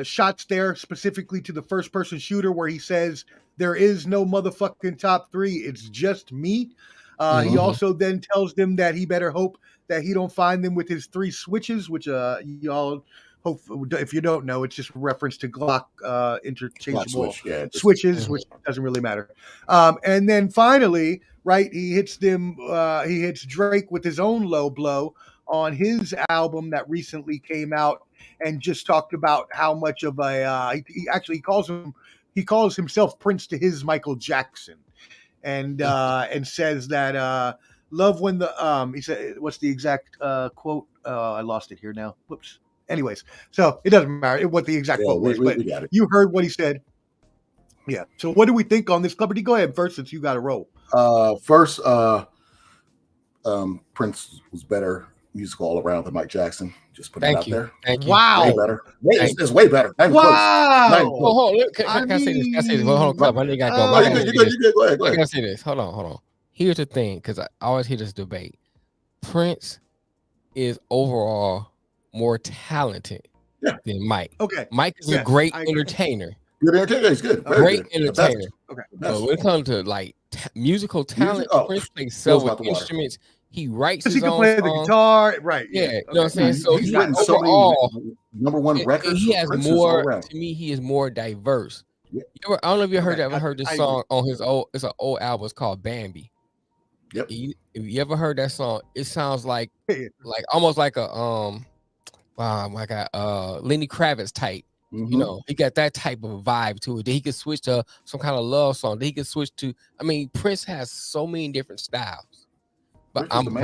Speaker 1: shots there, specifically to the first person shooter, where he says, "There is no motherfucking top three. It's just me." He also then tells them that he better hope that he don't find them with his 3 switches, which y'all hope, if you don't know, it's just a reference to Glock interchangeable switches, which doesn't really matter. And then finally, right, he hits Drake with his own low blow on his album that recently came out, and just talked about how much of a he calls himself Prince to his Michael Jackson, and says that love when the he said, what's the exact quote? I lost it here now. Whoops. Anyways, so it doesn't matter what the exact quote was, but you heard what he said. Yeah. So what do we think on this? Celebrity, go ahead first since you got a roll.
Speaker 3: First, Prince was better musical all around than Mike Jackson. Just put it out there.
Speaker 6: Thank you.
Speaker 1: Wow.
Speaker 3: Way better. It's way better.
Speaker 1: Wow.
Speaker 6: Hold on. Can I say this? Can I say this? Hold on, Club. I know you got to go.
Speaker 3: Go ahead.
Speaker 6: I got to say this. Hold on. Here's the thing, because I always hear this debate. Prince is overall more talented than Mike.
Speaker 1: Okay.
Speaker 6: Mike is a great entertainer.
Speaker 3: Good entertainer. He's good.
Speaker 6: Great entertainer.
Speaker 1: Okay.
Speaker 6: But when it comes to like musical talent, Prince plays several instruments. He writes his own
Speaker 1: play
Speaker 6: songs.
Speaker 1: the guitar, right?
Speaker 6: Yeah, you know what I'm saying. So
Speaker 3: he's written so many number one records.
Speaker 6: He has more. To me, he is more diverse. I don't know if you ever heard this song on his old. It's an old album. It's called Bambi.
Speaker 3: Yep.
Speaker 6: If you ever heard that song, it sounds like almost like a Lenny Kravitz type. You know, he got that type of vibe to it. That he could switch to some kind of love song. That he could switch to. I mean, Prince has so many different styles.
Speaker 3: Prince
Speaker 6: I'm
Speaker 3: is the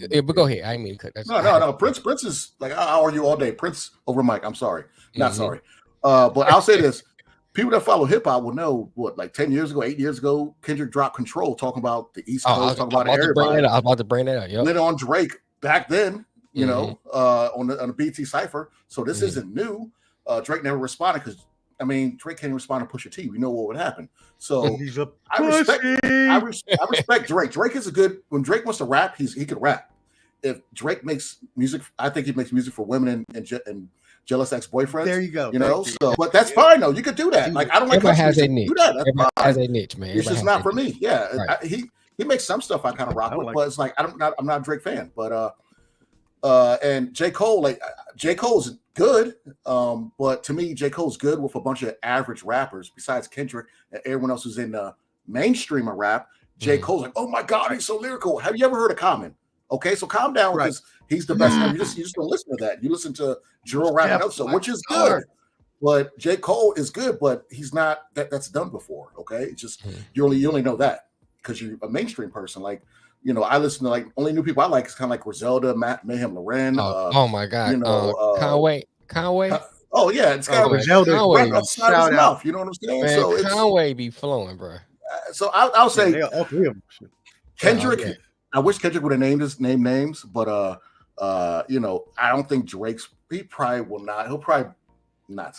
Speaker 3: man.
Speaker 6: but go ahead. I didn't mean to cut.
Speaker 3: No. Prince is like, I'll argue all day. Prince over Mike. I'm sorry. Not sorry. But I'll say this. People that follow hip hop will know what, like 10 years ago, 8 years ago, Kendrick dropped Control, talking about the East Coast, talking about everybody.
Speaker 6: I was about to bring that up. Yep.
Speaker 3: Lit on Drake back then, you know, on the BT Cypher. So this isn't new. Drake never responded because, I mean, Drake can't respond to Pusha T. We know what would happen. So I respect Drake. Drake is a good, when Drake wants to rap, he can rap. If Drake makes music, I think he makes music for women and jealous ex-boyfriends.
Speaker 1: There you go.
Speaker 3: You know, so but that's fine though. You could do that. Like I don't like
Speaker 6: everybody has a niche.
Speaker 3: Do that. That's
Speaker 6: everybody
Speaker 3: fine.
Speaker 6: has a niche, man.
Speaker 3: It's just not for me. Yeah,
Speaker 6: right.
Speaker 3: He makes some stuff I kind of rock with, but it's like I'm not a Drake fan. But and J. Cole, like J. Cole's good, but to me, J. Cole's good with a bunch of average rappers besides Kendrick and everyone else who's in the mainstream of rap. J. Cole's like, oh my God, he's so lyrical. Have you ever heard of Common? Okay, so calm down because he's the best. You just don't listen to that. You listen to Juro rap and which is good. But J. Cole is good, but he's not that's done before. Okay, it's just you only know that because you're a mainstream person. Like, you know, I listen to like only new people I like is kind of like Griselda, Mayhem Loren.
Speaker 6: Oh my God, you know, Conway.
Speaker 3: Oh yeah, it's kind of
Speaker 1: Griselda.
Speaker 3: Right outside his mouth. You know what I'm saying?
Speaker 6: Man,
Speaker 3: so
Speaker 6: Conway be flowing, bro.
Speaker 3: So I'll say
Speaker 1: all three of them.
Speaker 3: Kendrick. Yeah. I wish Kendrick would have named names, but you know, I don't think he probably will not. He'll probably not.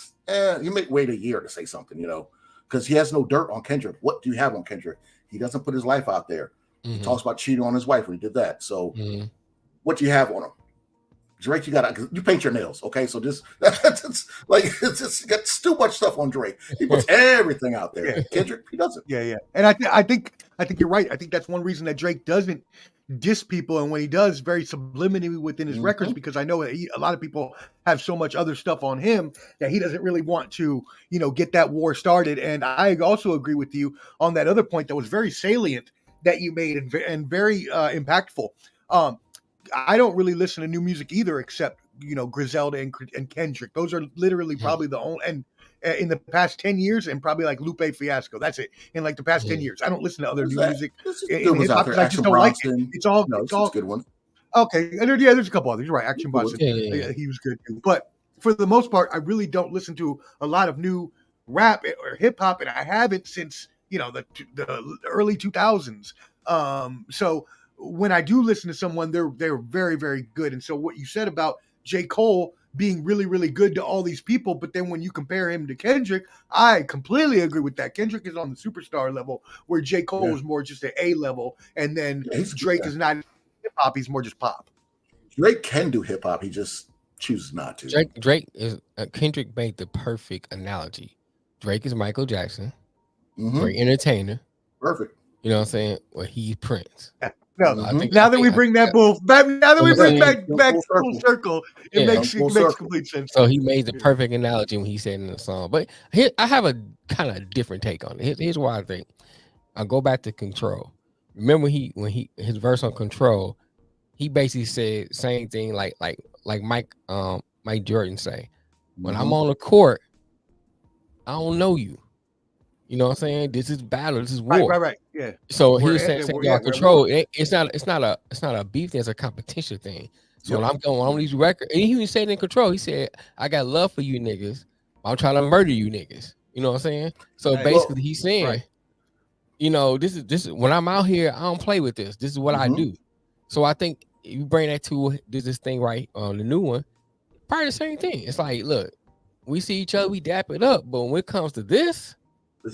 Speaker 3: He may wait a year to say something, you know, because he has no dirt on Kendrick. What do you have on Kendrick? He doesn't put his life out there. He talks about cheating on his wife when he did that. So what do you have on him? Drake, you paint your nails, okay? So just it's got too much stuff on Drake. He puts everything out there. Kendrick, he doesn't.
Speaker 1: Yeah. And I think you're right. I think that's one reason that Drake doesn't diss people, and when he does, very subliminally within his records, because I know that a lot of people have so much other stuff on him that he doesn't really want to, you know, get that war started. And I also agree with you on that other point that was very salient that you made and very impactful. I don't really listen to new music either, except, you know, Griselda and Kendrick. Those are literally probably the only, and in the past 10 years, and probably like Lupe Fiasco. That's it. In like the past 10 years, I don't listen to other new music in hip hop because I just don't like it. It's all
Speaker 3: good one.
Speaker 1: Okay, and there's a couple others. You're right, Action Bronson. He was good too. But for the most part, I really don't listen to a lot of new rap or hip hop, and I haven't since, you know, the early 2000s. So when I do listen to someone, they're very, very good. And so what you said about J. Cole being really, really good to all these people, but then when you compare him to Kendrick, I completely agree with that. Kendrick is on the superstar level, where J. Cole is more just an A level, and then Drake is not hip hop; he's more just pop.
Speaker 3: Drake can do hip hop; he just chooses not to.
Speaker 6: Drake is Kendrick made the perfect analogy. Drake is Michael Jackson, great entertainer,
Speaker 3: perfect.
Speaker 6: You know what I'm saying? Well, he's Prince.
Speaker 1: No, now that we bring that back full circle, it makes complete sense.
Speaker 6: So he made the perfect analogy when he said in the song. But here, I have a kind of different take on it. Here's why I think. I'll go back to Control. Remember when his verse on Control, he basically said same thing like Mike Jordan say. When I'm on the court, I don't know you. You know what I'm saying? This is battle. This is war.
Speaker 1: Right. Yeah.
Speaker 6: So he was saying Control. It's not a beef. There's a competition thing. So when I'm going on these records, and he even said in Control, he said, "I got love for you niggas. I'm trying to murder you niggas." You know what I'm saying? So basically, he's saying, you know, this is when I'm out here, I don't play with this. This is what I do. So I think if you bring that to this thing right on the new one, probably the same thing. It's like, look, we see each other, we dap it up, but when it comes to this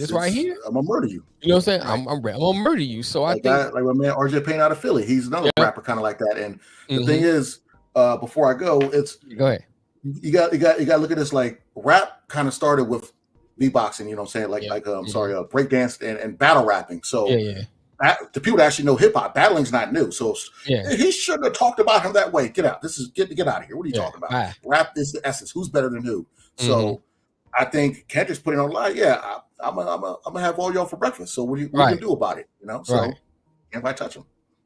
Speaker 6: right here,
Speaker 3: I'm gonna murder you.
Speaker 6: You know what I'm saying? I'm gonna murder you. So I think
Speaker 3: like my man RJ Payne out of Philly, he's another rapper kind of like that. And the thing is, before I go,
Speaker 6: go ahead.
Speaker 3: You got to look at this. Like rap kind of started with beatboxing. You know what I'm saying? Breakdance and battle rapping. So the people that actually know hip hop, battling's not new. So he shouldn't have talked about him that way. Get out. This is get out of here. What are you talking about? Rap is the essence. Who's better than who? So I think Kendrick's putting on a lie. Yeah, I'm gonna have all y'all for breakfast. So what do you do about it? You know, so can't I touch them?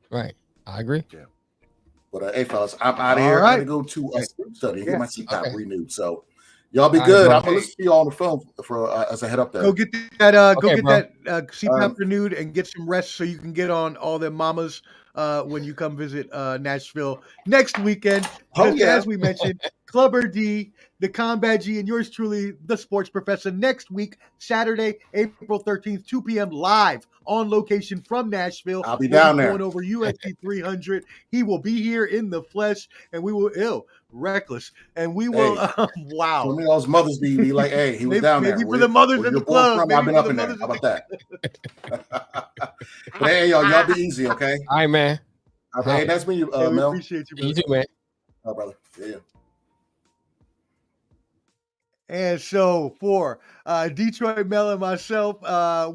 Speaker 6: Right, I agree.
Speaker 3: Yeah, but hey, fellas, I'm out of here. I gotta go to a sleep study and get my CPAP renewed. So, Y'all be
Speaker 6: All right,
Speaker 3: good.
Speaker 6: bro.
Speaker 3: I'm gonna listen to y'all on the phone for as I head up there.
Speaker 1: Go get that. Go
Speaker 6: Okay,
Speaker 1: get
Speaker 6: bro.
Speaker 1: that CPAP renewed and get some rest so you can get on all them mamas when you come visit Nashville next weekend.
Speaker 3: Oh
Speaker 1: Because
Speaker 3: yeah.
Speaker 1: as we mentioned, Clubber D, the Combat G, and yours truly, the Sports Professor, next week, Saturday, April 13th, 2 p.m. live on location from Nashville.
Speaker 3: I'll be
Speaker 1: We'll
Speaker 3: down
Speaker 1: be
Speaker 3: there.
Speaker 1: going over UFC 300. He will be here in the flesh, and we will reckless, and we will.
Speaker 3: Hey.
Speaker 1: Wow.
Speaker 3: Some of y'all's mothers be like, hey, he was down there.
Speaker 1: Maybe for the mothers
Speaker 3: where
Speaker 1: in
Speaker 3: you're
Speaker 1: the
Speaker 3: born
Speaker 1: club.
Speaker 3: from,
Speaker 1: Maybe
Speaker 3: I've been
Speaker 1: for
Speaker 3: up
Speaker 1: the
Speaker 3: in there.
Speaker 1: mothers
Speaker 3: How
Speaker 1: in
Speaker 3: about that? But hey, y'all be easy, okay?
Speaker 6: All right, man.
Speaker 3: Hey, that's me,
Speaker 1: Hey, we
Speaker 3: Mel.
Speaker 1: appreciate you,
Speaker 6: You
Speaker 1: brother.
Speaker 6: too, man.
Speaker 3: Oh, brother. Yeah.
Speaker 1: And so for Detroit Mel and myself,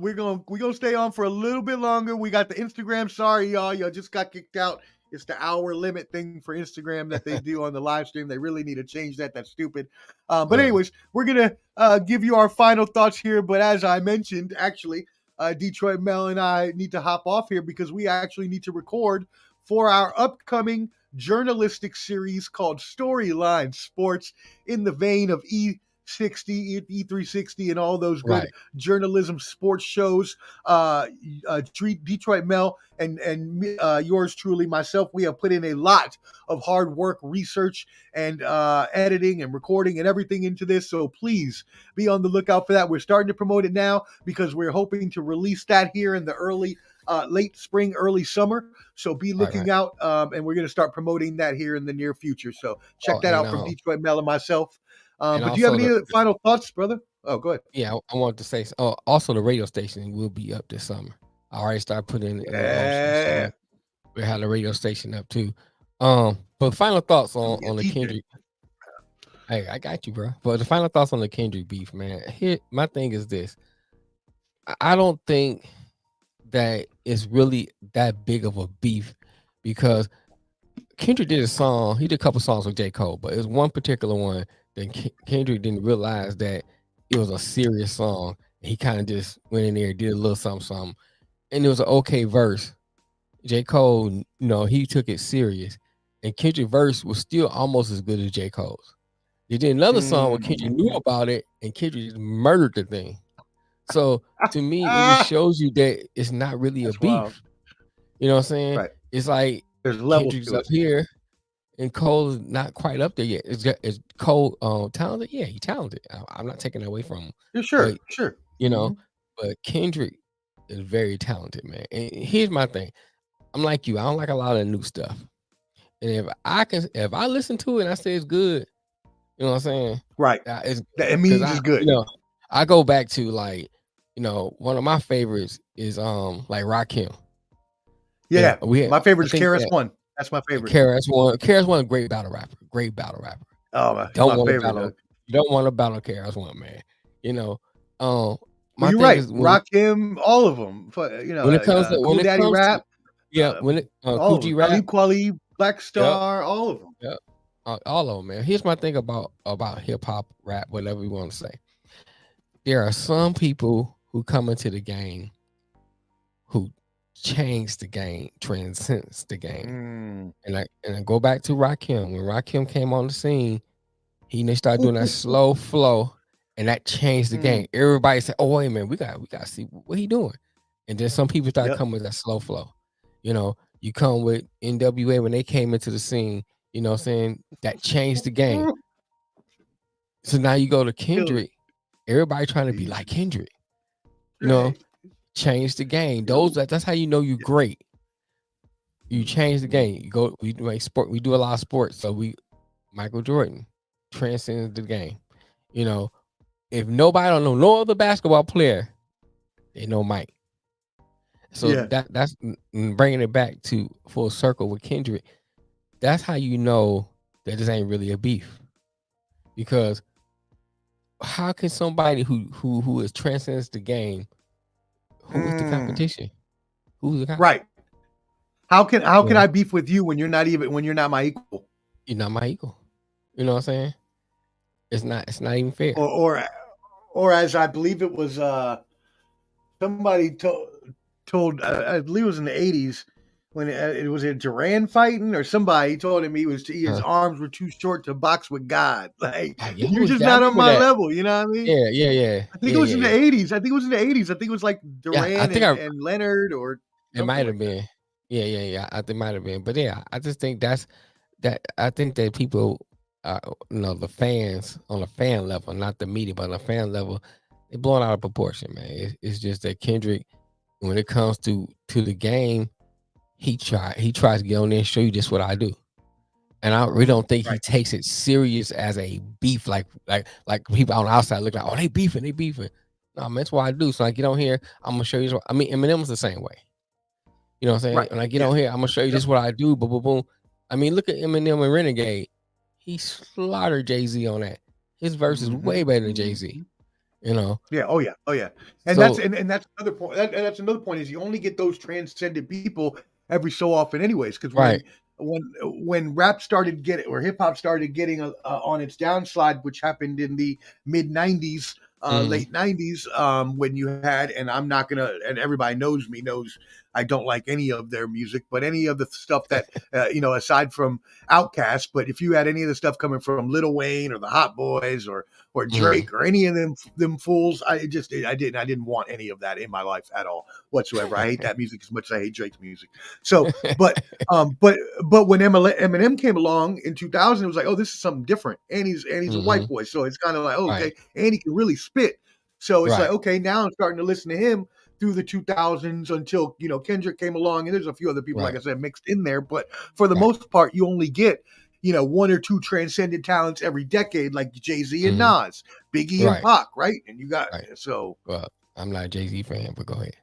Speaker 1: we're gonna stay on for a little bit longer. We got the Instagram. Sorry, y'all just got kicked out. It's the hour limit thing for Instagram that they do on the live stream. They really need to change that. That's stupid. But anyways, we're gonna give you our final thoughts here. But as I mentioned, actually, Detroit Mel and I need to hop off here because we actually need to record for our upcoming journalistic series called Storyline Sports, in the vein of E60, E360, and all those good journalism sports shows. Detroit Mel and yours truly, myself, we have put in a lot of hard work, research, and editing and recording and everything into this. So please be on the lookout for that. We're starting to promote it now because we're hoping to release that here in the late spring, early summer. So be looking out, and we're going to start promoting that here in the near future. So check that out from Detroit Mel and myself. But do you have any final thoughts, brother? Oh, go ahead.
Speaker 6: Yeah, I wanted to say, also the radio station will be up this summer. I already started putting in so we have the radio station up too. But final thoughts on the Kendrick. Hey, I got you, bro. But the final thoughts on the Kendrick beef, man. Here, my thing is this. I don't think that it's really that big of a beef because Kendrick did a song. He did a couple songs with J. Cole, but it was one particular one that Kendrick didn't realize that it was a serious song. He kind of just went in there, did a little something, and it was an okay verse. J. Cole, he took it serious, and Kendrick's verse was still almost as good as J. Cole's. They did another song where Kendrick knew about it, and Kendrick just murdered the thing. So to me, it just shows you that it's not really a beef.
Speaker 1: Wild.
Speaker 6: You know what I'm saying?
Speaker 1: Right.
Speaker 6: It's like
Speaker 1: there's levels
Speaker 6: Kendrick's
Speaker 1: to
Speaker 6: up here, and Cole's not quite up there yet. Is Cole talented? Yeah, he's talented. I'm not taking that away from him.
Speaker 1: Yeah, sure,
Speaker 6: but,
Speaker 1: sure.
Speaker 6: But Kendrick is very talented, man. And here's my thing. I'm like you. I don't like a lot of new stuff. And if I listen to it and I say it's good, you know what I'm saying?
Speaker 1: Right.
Speaker 6: It
Speaker 1: means it's good.
Speaker 6: I go back to one of my favorites is like Rakim.
Speaker 1: Yeah, my favorite is KRS-One. That's my favorite.
Speaker 6: KRS-One, great battle rapper.
Speaker 1: Oh, my favorite.
Speaker 6: You don't want to battle KRS-One, man.
Speaker 1: You're right. Rakim, all of them.
Speaker 6: When it comes to
Speaker 1: Daddy Rap.
Speaker 6: Cool G Rap,
Speaker 1: Kweli, Black Star, all of them.
Speaker 6: Yeah, all of them, man. Here's my thing about hip hop, rap, whatever you want to say. There are some people who come into the game who change the game, transcends the game. And I go back to Rakim. When Rakim came on the scene, they started doing that slow flow, and that changed the game. Everybody said, "Oh, wait, man, we got to see what he doing." And then some people started coming with that slow flow. You come with NWA when they came into the scene, you know what I'm saying? That changed the game. So now you go to Kendrick, everybody trying to be like Kendrick. Change the game. That's how you know you're great. You change the game. We do a lot of sports. So Michael Jordan transcends the game. If nobody don't know no other basketball player, they know Mike. So that's bringing it back to full circle with Kendrick. That's how you know that this ain't really a beef, because how can somebody who is transcends the game, who is the competition? Who's the competition?
Speaker 1: Right? How can I beef with you when you're not my equal?
Speaker 6: You're not my equal. You know what I'm saying? It's not even fair.
Speaker 1: Or as I believe it was somebody told, I believe it was in the 80s, when it was a Duran fighting or somebody told him his arms were too short to box with God. Like,
Speaker 6: Yeah, who
Speaker 1: you're
Speaker 6: was
Speaker 1: just
Speaker 6: that? I
Speaker 1: not on
Speaker 6: remember
Speaker 1: my
Speaker 6: that.
Speaker 1: level. You know what I mean?
Speaker 6: Yeah.
Speaker 1: I think it was in the 80s. I think it was like
Speaker 6: Yeah, I
Speaker 1: Duran
Speaker 6: think
Speaker 1: and Leonard or
Speaker 6: it
Speaker 1: something
Speaker 6: might have
Speaker 1: like that.
Speaker 6: been. Yeah. It might have been. But yeah, I just think I think that people, the fans on a fan level, not the media, but on a fan level, they blowing out of proportion, man. It's just that Kendrick, when it comes to the game, he tries to get on there and show you just what I do. And I really don't think he
Speaker 1: Right.
Speaker 6: takes it serious as a beef, like people on the outside look like, oh, they beefing. No, man, that's what I do. So I get on here, I'm gonna show you. I mean, Eminem's the same way. You know what I'm saying?
Speaker 1: Right.
Speaker 6: When I get
Speaker 1: Yeah.
Speaker 6: on here, I'm gonna show you
Speaker 1: Yep.
Speaker 6: just what I do. Boom, boom, boom. I mean, look at Eminem and Renegade. He slaughtered Jay-Z on that. His verse is way better than Jay-Z. You know.
Speaker 1: Yeah. Oh yeah. Oh yeah. And
Speaker 6: So
Speaker 1: that's another point. That's another point is you only get those transcendent people every so often, anyways. Because
Speaker 6: right.
Speaker 1: when rap started getting or hip hop started getting on its downslide, which happened in the mid '90s, late '90s, when you had, and I'm not gonna, and everybody knows I don't like any of their music, but any of the stuff that aside from Outkast, but if you had any of the stuff coming from Lil Wayne or the Hot Boys or Drake or any of them fools, I didn't want any of that in my life at all whatsoever. I hate that music as much as I hate Drake's music. So, but when Eminem came along in 2000, it was like, oh, this is something different, and he's a white boy, so it's kind of like, oh, okay,
Speaker 6: right.
Speaker 1: and he can really spit. So it's like,
Speaker 6: Right.
Speaker 1: okay, now I'm starting to listen to him through the 2000s until Kendrick came along, and there's a few other people, like I said, mixed in there. But for the most part, you only get one or two transcendent talents every decade, like Jay-Z and Nas, Biggie and Pac, right? And you got so.
Speaker 6: Well, I'm not a Jay-Z fan, but go ahead.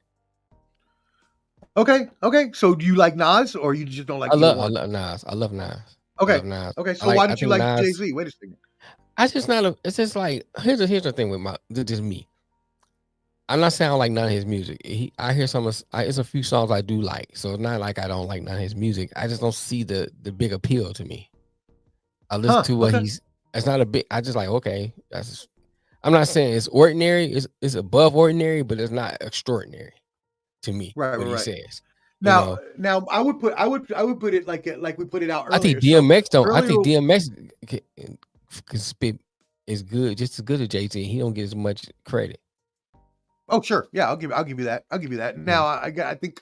Speaker 1: Okay. So do you like Nas, or you just don't like?
Speaker 6: I love Nas. I love Nas.
Speaker 1: Okay.
Speaker 6: I love Nas.
Speaker 1: Okay. So why don't you like
Speaker 6: Nas,
Speaker 1: Jay-Z? Wait a second.
Speaker 6: It's just like here's the thing with just me. I'm not saying I don't like none of his music. I hear it's a few songs I do like, so it's not like I don't like none of his music. I just don't see the big appeal to me. I listen to what it's not a big. I just like, okay, I'm not saying it's ordinary. It's above ordinary, but it's not extraordinary to me.
Speaker 1: Right.
Speaker 6: He says.
Speaker 1: Now I would put it like we put it out earlier.
Speaker 6: I think DMX don't. I think DMX can spit is good, just as good as Jay-Z. He don't get as much credit.
Speaker 1: Oh sure, yeah, I'll give you that. Now I think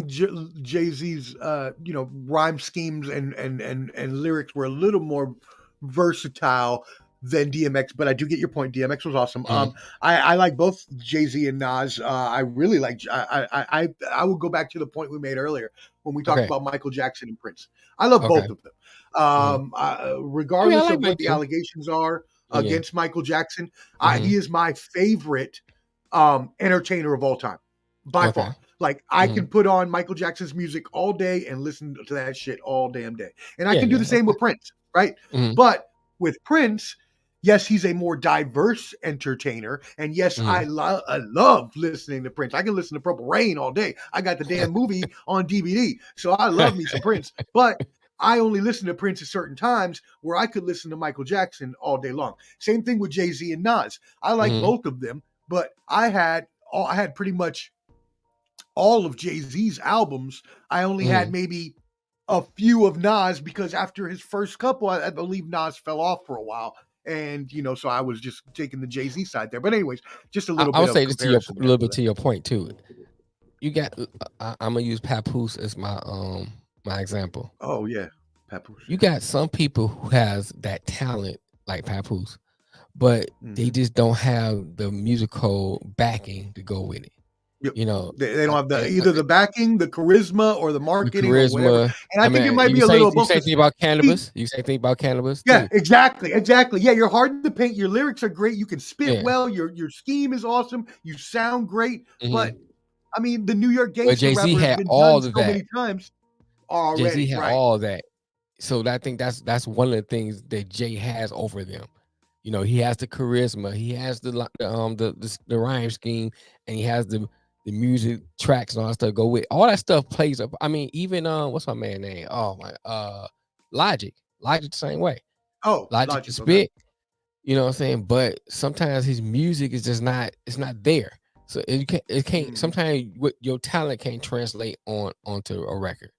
Speaker 1: Jay-Z's rhyme schemes and lyrics were a little more versatile than DMX, but I do get your point. DMX was awesome. I like both Jay-Z and Nas. I really like. I would go back to the point we made earlier when we talked about Michael Jackson and Prince. I love both of them. Regardless of what the allegations are against Michael Jackson, he is my favorite entertainer of all time by far. Like I can put on Michael Jackson's music all day and listen to that shit all damn day. And I can do the same with Prince, right? But with Prince, yes, he's a more diverse entertainer. And yes, I love listening to Prince. I can listen to Purple Rain all day. I got the damn movie on DVD. So I love me some Prince. But I only listen to Prince at certain times where I could listen to Michael Jackson all day long. Same thing with Jay-Z and Nas. I like both of them. But I had pretty much all of Jay-Z's albums. I only had maybe a few of Nas because after his first couple, I believe Nas fell off for a while. And, so I was just taking the Jay-Z side there. But anyways, just a little bit.
Speaker 6: I'll say this a little bit to your point too. You got, I'm going to use Papoose as my example.
Speaker 1: Oh yeah. Papoose.
Speaker 6: You got some people who has that talent like Papoose, but they just don't have the musical backing to go with it.
Speaker 1: Yep. They don't have either the backing, the charisma, or the marketing, or whatever. And I think it might be a little.
Speaker 6: You say thing about cannabis. You say thing about cannabis.
Speaker 1: Yeah, exactly. Yeah, you're hard to paint. Your lyrics are great. You can spit well. Your scheme is awesome. You sound great. But I mean, the New York gangster rapper has been done so many times already.
Speaker 6: Jay-Z had all that. So I think that's one of the things that Jay has over them. He has the charisma, he has the rhyme scheme, and he has the music tracks and all that stuff go with all that stuff plays up. I mean, even what's my man name? Oh my Logic the same way.
Speaker 1: Oh,
Speaker 6: Logic to spit. You know what I'm saying? But sometimes his music is just not there. So it can't sometimes your talent can't translate onto a record.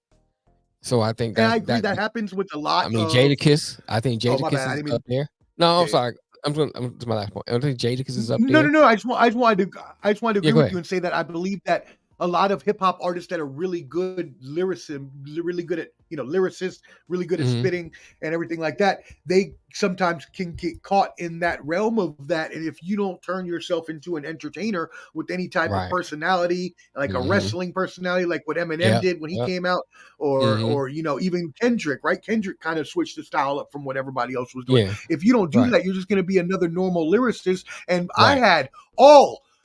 Speaker 6: So I think
Speaker 1: And I
Speaker 6: that's
Speaker 1: agree
Speaker 6: that.
Speaker 1: that happens with a
Speaker 6: I
Speaker 1: lot
Speaker 6: mean,
Speaker 1: of.
Speaker 6: Jadakiss. I think
Speaker 1: Oh, my bad.
Speaker 6: Jadakiss
Speaker 1: I
Speaker 6: is
Speaker 1: didn't
Speaker 6: up
Speaker 1: mean.
Speaker 6: there. No, I'm
Speaker 1: Yeah.
Speaker 6: sorry. This my last point. I think Jadakiss is up
Speaker 1: No,
Speaker 6: there.
Speaker 1: no, no. I just wanted to
Speaker 6: Yeah,
Speaker 1: agree
Speaker 6: go
Speaker 1: with
Speaker 6: ahead.
Speaker 1: you and say that I believe that a lot of hip hop artists that are really good lyricists, really good at lyricists, really good at
Speaker 6: Hmm.
Speaker 1: spitting and everything like that, they sometimes can get caught in that realm of that. And if you don't turn yourself into an entertainer with any type of
Speaker 6: Right.
Speaker 1: personality, like a
Speaker 6: Hmm.
Speaker 1: wrestling personality, like what Eminem
Speaker 6: Yep.
Speaker 1: did when he
Speaker 6: Yep.
Speaker 1: came out,
Speaker 6: Hmm.
Speaker 1: or even Kendrick, right? Kendrick kind of switched the style up from what everybody else was doing.
Speaker 6: Yeah.
Speaker 1: If you don't do
Speaker 6: Right.
Speaker 1: that, you're just going to be another normal lyricist. And
Speaker 6: Right.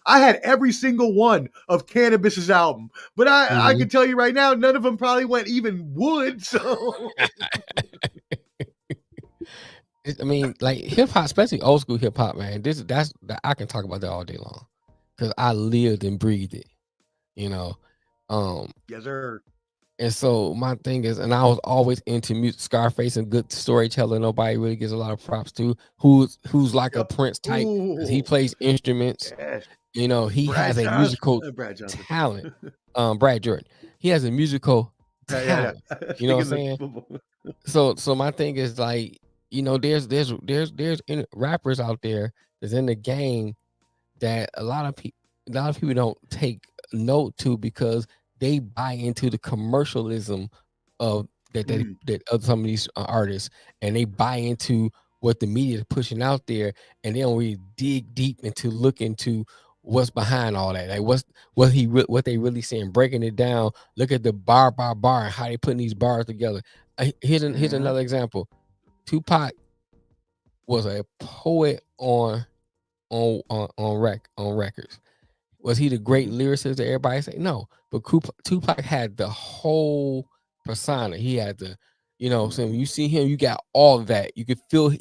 Speaker 1: I had every single one of Cannabis's album, but I
Speaker 6: Hmm.
Speaker 1: can tell you right now, none of them probably went even wood. So
Speaker 6: I mean, like hip hop, especially old school hip hop, man. I can talk about that all day long because I lived and breathed it. You know,
Speaker 1: yes, sir.
Speaker 6: and so my thing is, and I was always into music, Scarface, and good storyteller. Nobody really gives a lot of props to. Who's like a
Speaker 1: Yep.
Speaker 6: Prince type because he
Speaker 1: Ooh,
Speaker 6: plays instruments.
Speaker 1: yes.
Speaker 6: He
Speaker 1: Brad
Speaker 6: has a
Speaker 1: Johnson.
Speaker 6: musical
Speaker 1: Brad Johnson.
Speaker 6: talent. Brad Jordan. He has a musical
Speaker 1: Yeah.
Speaker 6: talent. You know what I'm
Speaker 1: Speaking of
Speaker 6: saying?
Speaker 1: football.
Speaker 6: So my thing is like, there's rappers out there that's in the game that a lot of people don't take note to because they buy into the commercialism of that of some of these artists, and they buy into what the media is pushing out there, and they don't really dig deep into look into what's behind all that. Like what they really saying, breaking it down. Look at the bar and how they putting these bars together. Here's another example. Tupac was a poet on records. Was he the great lyricist that everybody say? No, but Tupac had the whole persona. He had the, so when you see him, you got all of that. You can feel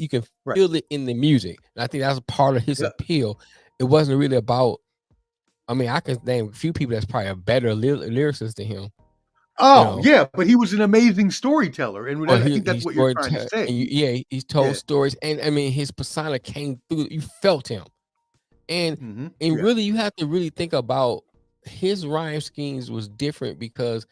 Speaker 1: Right.
Speaker 6: it in the music, and I think that's a part of his
Speaker 1: Yeah.
Speaker 6: appeal. It wasn't really about. I mean, I can name a few people that's probably a better lyricist than him.
Speaker 1: Oh, yeah, but he was an amazing storyteller, and
Speaker 6: Or
Speaker 1: I think that's
Speaker 6: he's
Speaker 1: what you're trying to say.
Speaker 6: he's told stories, and I mean his persona came through. You felt him, and
Speaker 1: Yeah.
Speaker 6: really you have to really think about his rhyme schemes was different because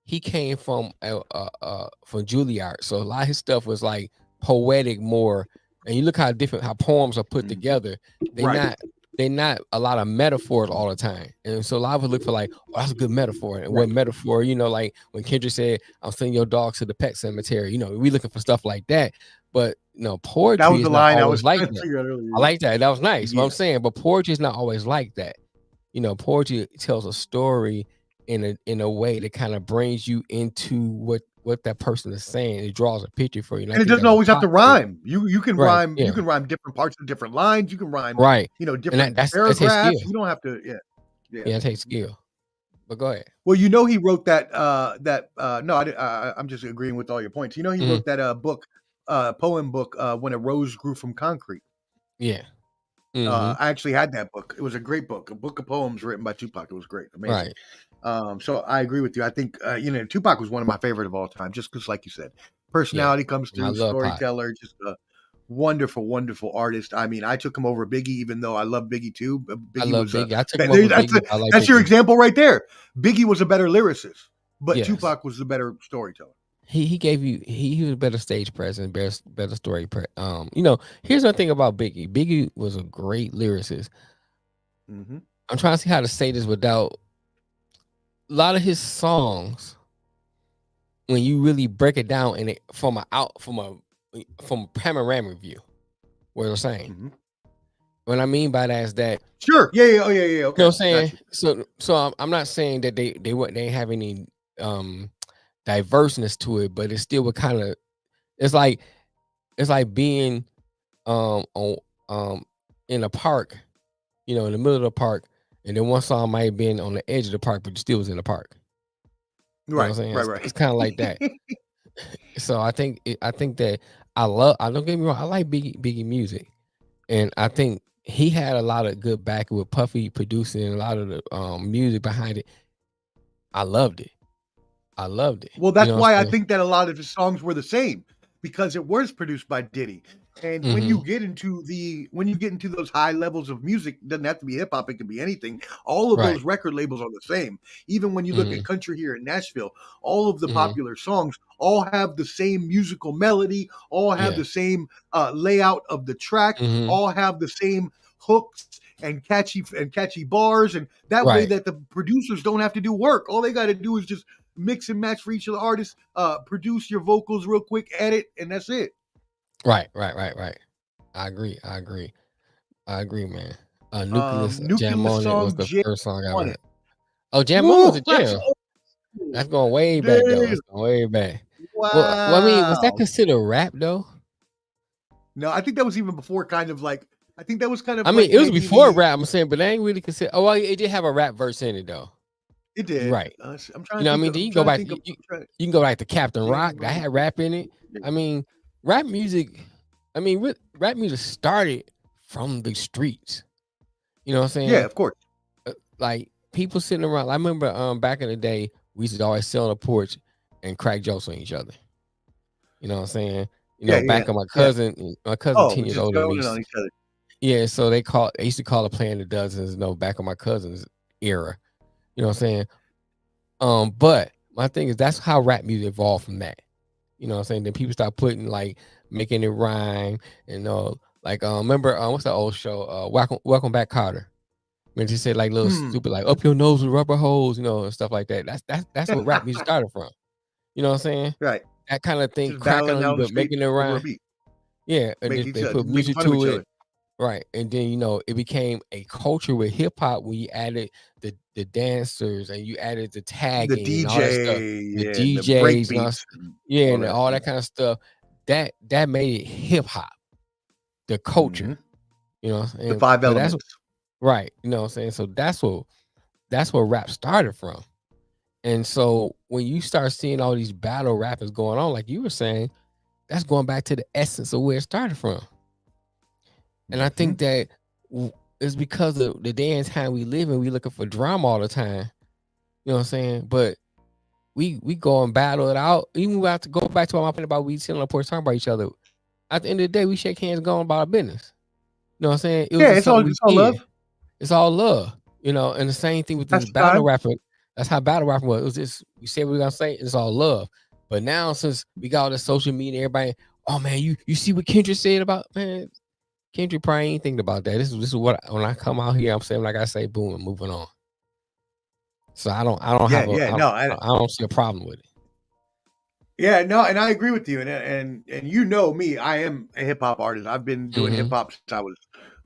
Speaker 6: he came from Juilliard, so a lot of his stuff was like poetic more. And you look how poems are put together.
Speaker 1: Right.
Speaker 6: They're not a lot of metaphors all the time. And so a lot of us look for like, oh, that's a good metaphor. And what metaphor, like when Kendrick said, I'm sending your dog to the pet cemetery, we looking for stuff like that. But
Speaker 1: That
Speaker 6: poetry
Speaker 1: was the
Speaker 6: is not
Speaker 1: line I
Speaker 6: always
Speaker 1: was
Speaker 6: like
Speaker 1: trying to
Speaker 6: that.
Speaker 1: figure out earlier.
Speaker 6: I like that. That was nice. What
Speaker 1: Yeah.
Speaker 6: I'm saying, but poetry is not always like that. Poetry tells a story in a way that kind of brings you into what that person is saying. It draws a picture for you.
Speaker 1: And it doesn't always have to rhyme. You can
Speaker 6: Right,
Speaker 1: rhyme.
Speaker 6: yeah.
Speaker 1: You can rhyme different parts of different lines. You can rhyme,
Speaker 6: Right.
Speaker 1: different
Speaker 6: That's takes
Speaker 1: paragraphs.
Speaker 6: skill.
Speaker 1: You don't have to. Yeah.
Speaker 6: Yeah, it takes skill. But go ahead.
Speaker 1: Well, he wrote that. No, I'm just agreeing with all your points. He wrote that book, poem book, When a Rose Grew from Concrete.
Speaker 6: Yeah.
Speaker 1: I actually had that book. It was a great book, a book of poems written by Tupac. It was great, amazing.
Speaker 6: Right.
Speaker 1: So I agree with you. I think Tupac was one of my favorite of all time, just because, like you said, personality comes
Speaker 6: I
Speaker 1: through,
Speaker 6: love Pac.
Speaker 1: storyteller, just a wonderful, wonderful artist. I mean, I took him over Biggie, even though I love Biggie too. But
Speaker 6: I
Speaker 1: Biggie
Speaker 6: love
Speaker 1: was
Speaker 6: Biggie. I took him over Biggie. I like
Speaker 1: that's your
Speaker 6: Biggie.
Speaker 1: example right there. Biggie was a better lyricist, but
Speaker 6: Yes.
Speaker 1: Tupac was the better storyteller.
Speaker 6: He gave you he was a better stage presence, better story. Here's the thing about Biggie. Biggie was a great lyricist. I'm trying to see how to say this without a lot of his songs. When you really break it down in it from a panoramic view, what I'm saying. What I mean by that is that
Speaker 1: sure, yeah, okay.
Speaker 6: You know what I'm saying? So I'm not saying that they have any diverseness to it, but it still would kind of it's like being on in a park, in the middle of the park, and then one song might have been on the edge of the park, but you still was in the park. You know what I'm saying?
Speaker 1: Right.
Speaker 6: It's kind of like that. So I think that I don't get me wrong, I like Biggie music, and I think he had a lot of good backing with Puffy producing a lot of the music behind it. I loved it.
Speaker 1: Well, that's why I think that a lot of his songs were the same, because it was produced by Diddy. And when you get into those high levels of music, it doesn't have to be hip hop, it can be anything. All of
Speaker 6: Right.
Speaker 1: those record labels are the same. Even when you look at country here in Nashville, all of the popular songs all have the same musical melody, all have the same layout of the track, all have the same hooks and catchy bars, and that way
Speaker 6: Right.
Speaker 1: that the producers don't have to do work. All they got to do is just mix and match for each of the artists, produce your vocals real quick, edit, and that's it.
Speaker 6: Right. I agree, man. Nucleus Jam
Speaker 1: Nucleus
Speaker 6: on It was
Speaker 1: song
Speaker 6: the
Speaker 1: Jam
Speaker 6: first song I
Speaker 1: on
Speaker 6: ever
Speaker 1: It.
Speaker 6: heard. Oh, Jam on was a
Speaker 1: That's
Speaker 6: jam.
Speaker 1: old.
Speaker 6: That's going way back though.
Speaker 1: Damn.
Speaker 6: That's going way back.
Speaker 1: Wow.
Speaker 6: Well, I mean, was that considered rap though?
Speaker 1: No, I think that was even before kind of like, I think that was kind of
Speaker 6: I mean,
Speaker 1: like
Speaker 6: it was
Speaker 1: maybe
Speaker 6: before rap, I'm saying, but they ain't really consider. Oh, well, it did have a rap verse in it though.
Speaker 1: It did.
Speaker 6: Right.
Speaker 1: I'm
Speaker 6: You
Speaker 1: trying
Speaker 6: know what I
Speaker 1: to
Speaker 6: mean?
Speaker 1: think
Speaker 6: Then
Speaker 1: of,
Speaker 6: you can go back.
Speaker 1: I'm trying-
Speaker 6: You can go back to Captain
Speaker 1: Jam
Speaker 6: Rock. That
Speaker 1: on
Speaker 6: had rap in it. I mean, rap music. I mean, rap music started from the streets. You know what I'm saying?
Speaker 1: Yeah, of course.
Speaker 6: Like people sitting around. I remember back in the day, we used to always sit on the porch and crack jokes on each other. You know what I'm saying? You know, back on my cousin 10 years
Speaker 1: just
Speaker 6: older than
Speaker 1: going
Speaker 6: me.
Speaker 1: on each other.
Speaker 6: Yeah, so they used to call it playing the dozens, you know, back on my cousin's era. You know what I'm saying? But my thing is that's how rap music evolved from that. You know what I'm saying? Then people start putting like making it rhyme and like remember what's that old show? Welcome Back Carter. When she said like little stupid like up your nose with rubber holes, you know, and stuff like that. That's what rap music started from. You know what I'm saying?
Speaker 1: Right.
Speaker 6: That kind of thing,
Speaker 1: Just
Speaker 6: cracking
Speaker 1: battling
Speaker 6: on you,
Speaker 1: down the
Speaker 6: but
Speaker 1: street
Speaker 6: making it
Speaker 1: over a
Speaker 6: rhyme.
Speaker 1: beat.
Speaker 6: Yeah, and
Speaker 1: Make
Speaker 6: then
Speaker 1: each
Speaker 6: they
Speaker 1: other,
Speaker 6: put
Speaker 1: making
Speaker 6: music
Speaker 1: fun of
Speaker 6: to
Speaker 1: each
Speaker 6: it.
Speaker 1: other.
Speaker 6: Right. And then, you know, it became a culture with hip hop when you added the dancers and you added the tagging
Speaker 1: The
Speaker 6: and all that stuff.
Speaker 1: DJ,
Speaker 6: The
Speaker 1: and the break
Speaker 6: DJs and all,
Speaker 1: beats,
Speaker 6: and all that kind of stuff. That made it hip hop, the culture. You know what I'm saying?
Speaker 1: The five
Speaker 6: But
Speaker 1: elements.
Speaker 6: right. You know what I'm saying? So that's where rap started from. And so when you start seeing all these battle rappers going on, like you were saying, that's going back to the essence of where it started from. And I think that it's because of the day and time we live in, we looking for drama all the time. You know what I'm saying? But we go and battle it out. Even we have to go back to what my point about we sitting on the porch talking about each other. At the end of the day, we shake hands going about our business. You know what I'm saying? It was just something
Speaker 1: it's all love.
Speaker 6: It's all love. You know, and the same thing with this battle rapper. That's how battle rapping was. It was just we said what we're gonna say, it's all love. But now since we got all the social media, everybody, oh man, you see what Kendrick said about man. Kendrick probably ain't thinking about that. This is what when I come out here, I'm saying like I say, boom, and moving on. So I don't I don't see a problem with it.
Speaker 1: Yeah, no, and I agree with you. And you know me, I am a hip hop artist. I've been doing hip hop since I was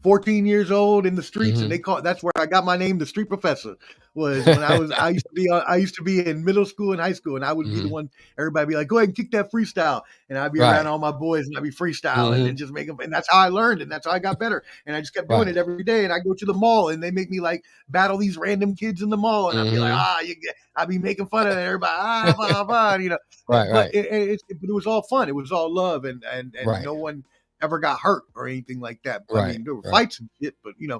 Speaker 1: 14 years old in the streets, and that's where I got my name, the Street Professor. Was when I used to be in middle school and high school, and I would be the one everybody be like, go ahead and kick that freestyle, and I'd be around all my boys and I'd be freestyling and just make them, and that's how I learned, and that's how I got better, and I just kept doing it every day. And I go to the mall, and they make me like battle these random kids in the mall, and I'd be like, I'd be making fun of everybody, blah, blah, you know. But it was all fun. It was all love, and no one ever got hurt or anything like that. I mean, there were fights and shit, but you know,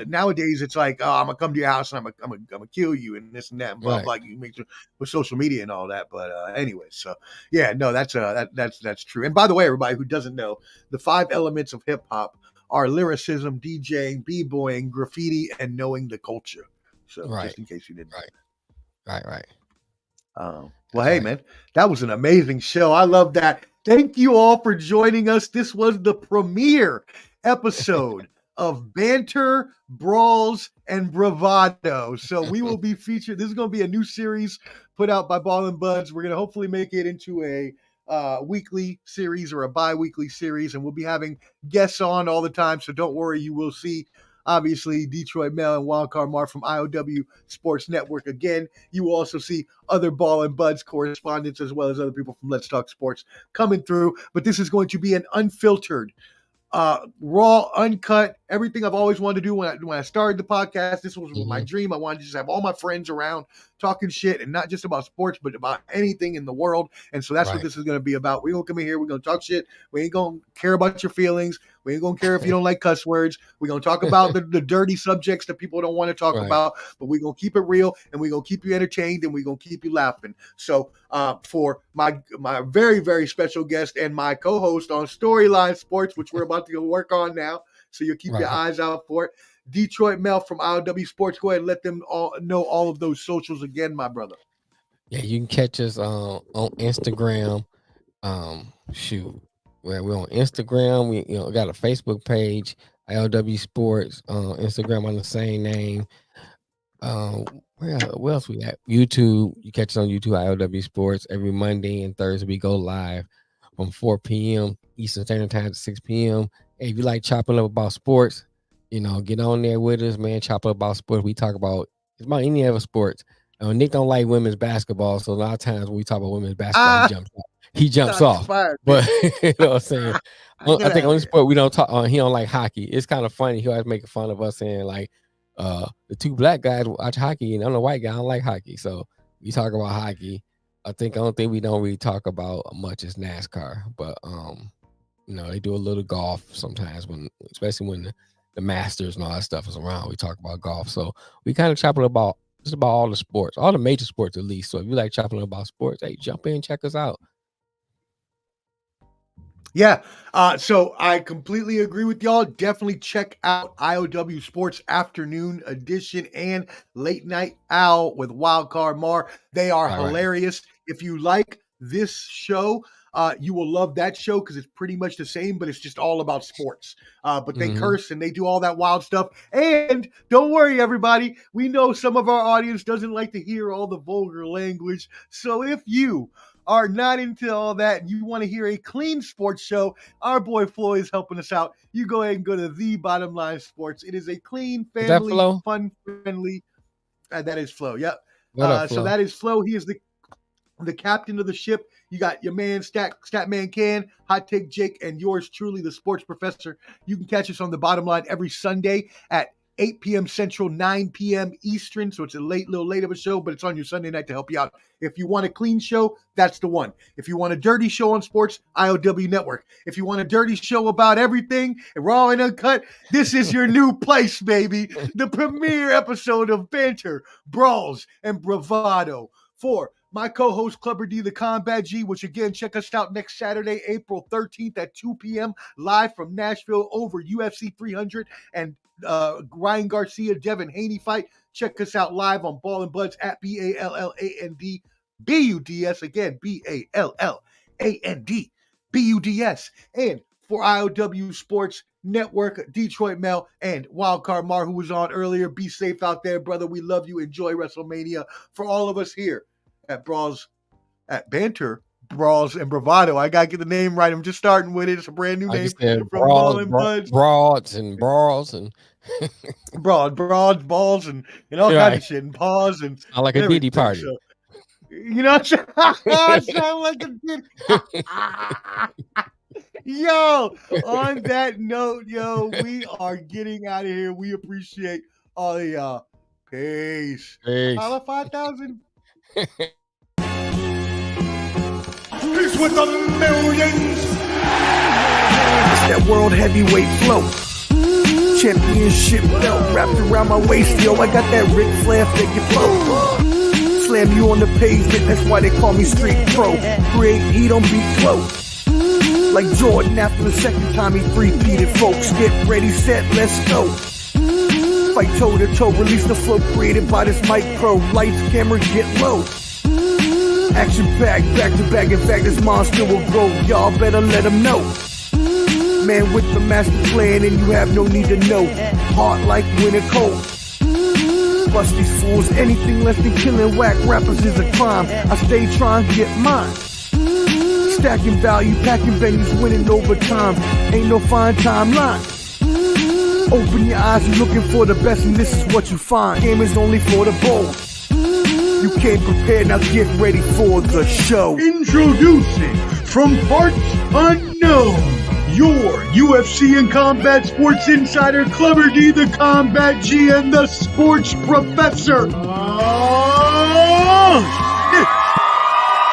Speaker 1: nowadays it's like, oh, I'm gonna come to your house and I'm gonna kill you and this and that, and blah blah. You make sure with social media and all that. But anyway, so yeah, no, that's true. And by the way, everybody who doesn't know, the 5 elements of hip hop are lyricism, DJing, b-boying, graffiti, and knowing the culture. So just in case you didn't.
Speaker 6: Right.
Speaker 1: Well, hey, man, that was an amazing show. I love that. Thank you all for joining us. This was the premiere episode of Banter, Brawls, and Bravado. So we will be featured. This is going to be a new series put out by Ball and Buds. We're going to hopefully make it into a weekly series or a bi-weekly series, and we'll be having guests on all the time. So don't worry, you will see obviously Detroit Mel and Wildcard Mark from I.O.W Sports Network. Again, you will also see other Ball and Buds correspondents as well as other people from Let's Talk Sports coming through. But this is going to be an unfiltered, raw, uncut, everything I've always wanted to do when I started the podcast. This was my dream. I wanted to just have all my friends around talking shit, and not just about sports, but about anything in the world. And so that's what this is going to be about. We're going to come in here. We're going to talk shit. We ain't going to care about your feelings. We ain't going to care if you don't like cuss words. We're going to talk about the dirty subjects that people don't want to talk about, but we're going to keep it real, and we're going to keep you entertained, and we're going to keep you laughing. So for my very, very special guest and my co-host on Storyline Sports, which we're about to go work on now, so you'll keep your eyes out for it, Detroit Mel from I.O.W Sports. Go ahead and let them all know all of those socials again, my brother.
Speaker 6: Yeah, you can catch us on Instagram. We're on Instagram. We got a Facebook page, I.O.W Sports. Instagram on the same name. Where else we at? YouTube. You catch us on YouTube, I.O.W Sports. Every Monday and Thursday we go live from 4 p.m. Eastern Standard Time to 6 p.m. Hey, if you like chopping up about sports, get on there with us, man. Chop up about sports. We talk about any other sports. Nick don't like women's basketball, so a lot of times when we talk about women's basketball, he jumps off. Fired, but you know what I'm saying? I think only sport we don't talk. He don't like hockey. It's kind of funny. He always making fun of us saying like, the two black guys watch hockey, and I'm a white guy. I don't like hockey, so we talk about hockey. I think the only thing we don't really talk about much is NASCAR, but they do a little golf sometimes especially when the Masters and all that stuff is around. We talk about golf, so we kind of chop it about just about all the sports, all the major sports at least. So if you like chopping about sports, hey, jump in, check us out.
Speaker 1: Yeah, so I completely agree with y'all. Definitely check out I.O.W Sports Afternoon Edition and Late Night Owl with Wildcard Mar. They are hilarious. If you like this show, you will love that show because it's pretty much the same, but it's just all about sports. But they curse and they do all that wild stuff. And don't worry, everybody. We know some of our audience doesn't like to hear all the vulgar language. So if you are not into all that and you want to hear a clean sports show, our boy Flo is helping us out. You go ahead and go to The Bottom Line Sports. It is a clean, family, fun, friendly. That is Flo. Yep. So that is Flo. He is the captain of the ship. You got your man Statman Can, Hot Take Jake, and yours truly, the sports professor. You can catch us on The Bottom Line every Sunday at 8 p.m. Central, 9 p.m. Eastern. So it's a little late of a show, but it's on your Sunday night to help you out. If you want a clean show, that's the one. If you want a dirty show on sports, I.O.W Network. If you want a dirty show about everything, raw and uncut, this is your new place, baby. The premiere episode of Banter, Brawls, and Bravado. For my co-host, Clubber D, the Combat G, which again, check us out next Saturday, April 13th at 2 p.m. live from Nashville over UFC 300 and Ryan Garcia, Devin Haney fight. Check us out live on Ball and Buds at BALLANDBUDS. Again, BALLANDBUDS. And for I.O.W Sports Network, Detroit Mel, and Wildcard Mar, who was on earlier. Be safe out there, brother. We love you. Enjoy WrestleMania. For all of us here at Banter, Brawls and Bravado. I gotta get the name right. I'm just starting with it. It's a brand new name from Ball and Buds.
Speaker 6: Broads and brawls and
Speaker 1: broads, balls, and all kinds of shit, and paws and
Speaker 6: sound like a Diddy party.
Speaker 1: So, sound like a Diddy. Yo, on that note, we are getting out of here. We appreciate all of y'all. Peace. Holla 5,000.
Speaker 2: Peace with the millions. It's that world heavyweight flow. Championship belt wrapped around my waist. Yo, I got that Ric Flair figure flow. Slam you on the pavement, that's why they call me Street Pro. Create heat on beat close. Like Jordan after the second time he three-peated, folks. Get ready, set, let's go. Fight toe to toe, release the flow created by this mic pro. Lights, camera, get low. Action packed, back to back. In fact, this monster will grow. Y'all better let them know. Man with the master plan, and you have no need to know. Hard like winter cold. Bust these fools, anything less than killing whack rappers is a crime. I stay trying to get mine. Stacking value, packing venues, winning over time. Ain't no fine timeline. Open your eyes, you're looking for the best, and this is what you find. Game is only for the bold. You came prepared, now get ready for the show.
Speaker 1: Introducing from parts unknown, your UFC and Combat Sports Insider, Clever D, the Combat G, and the Sports Professor.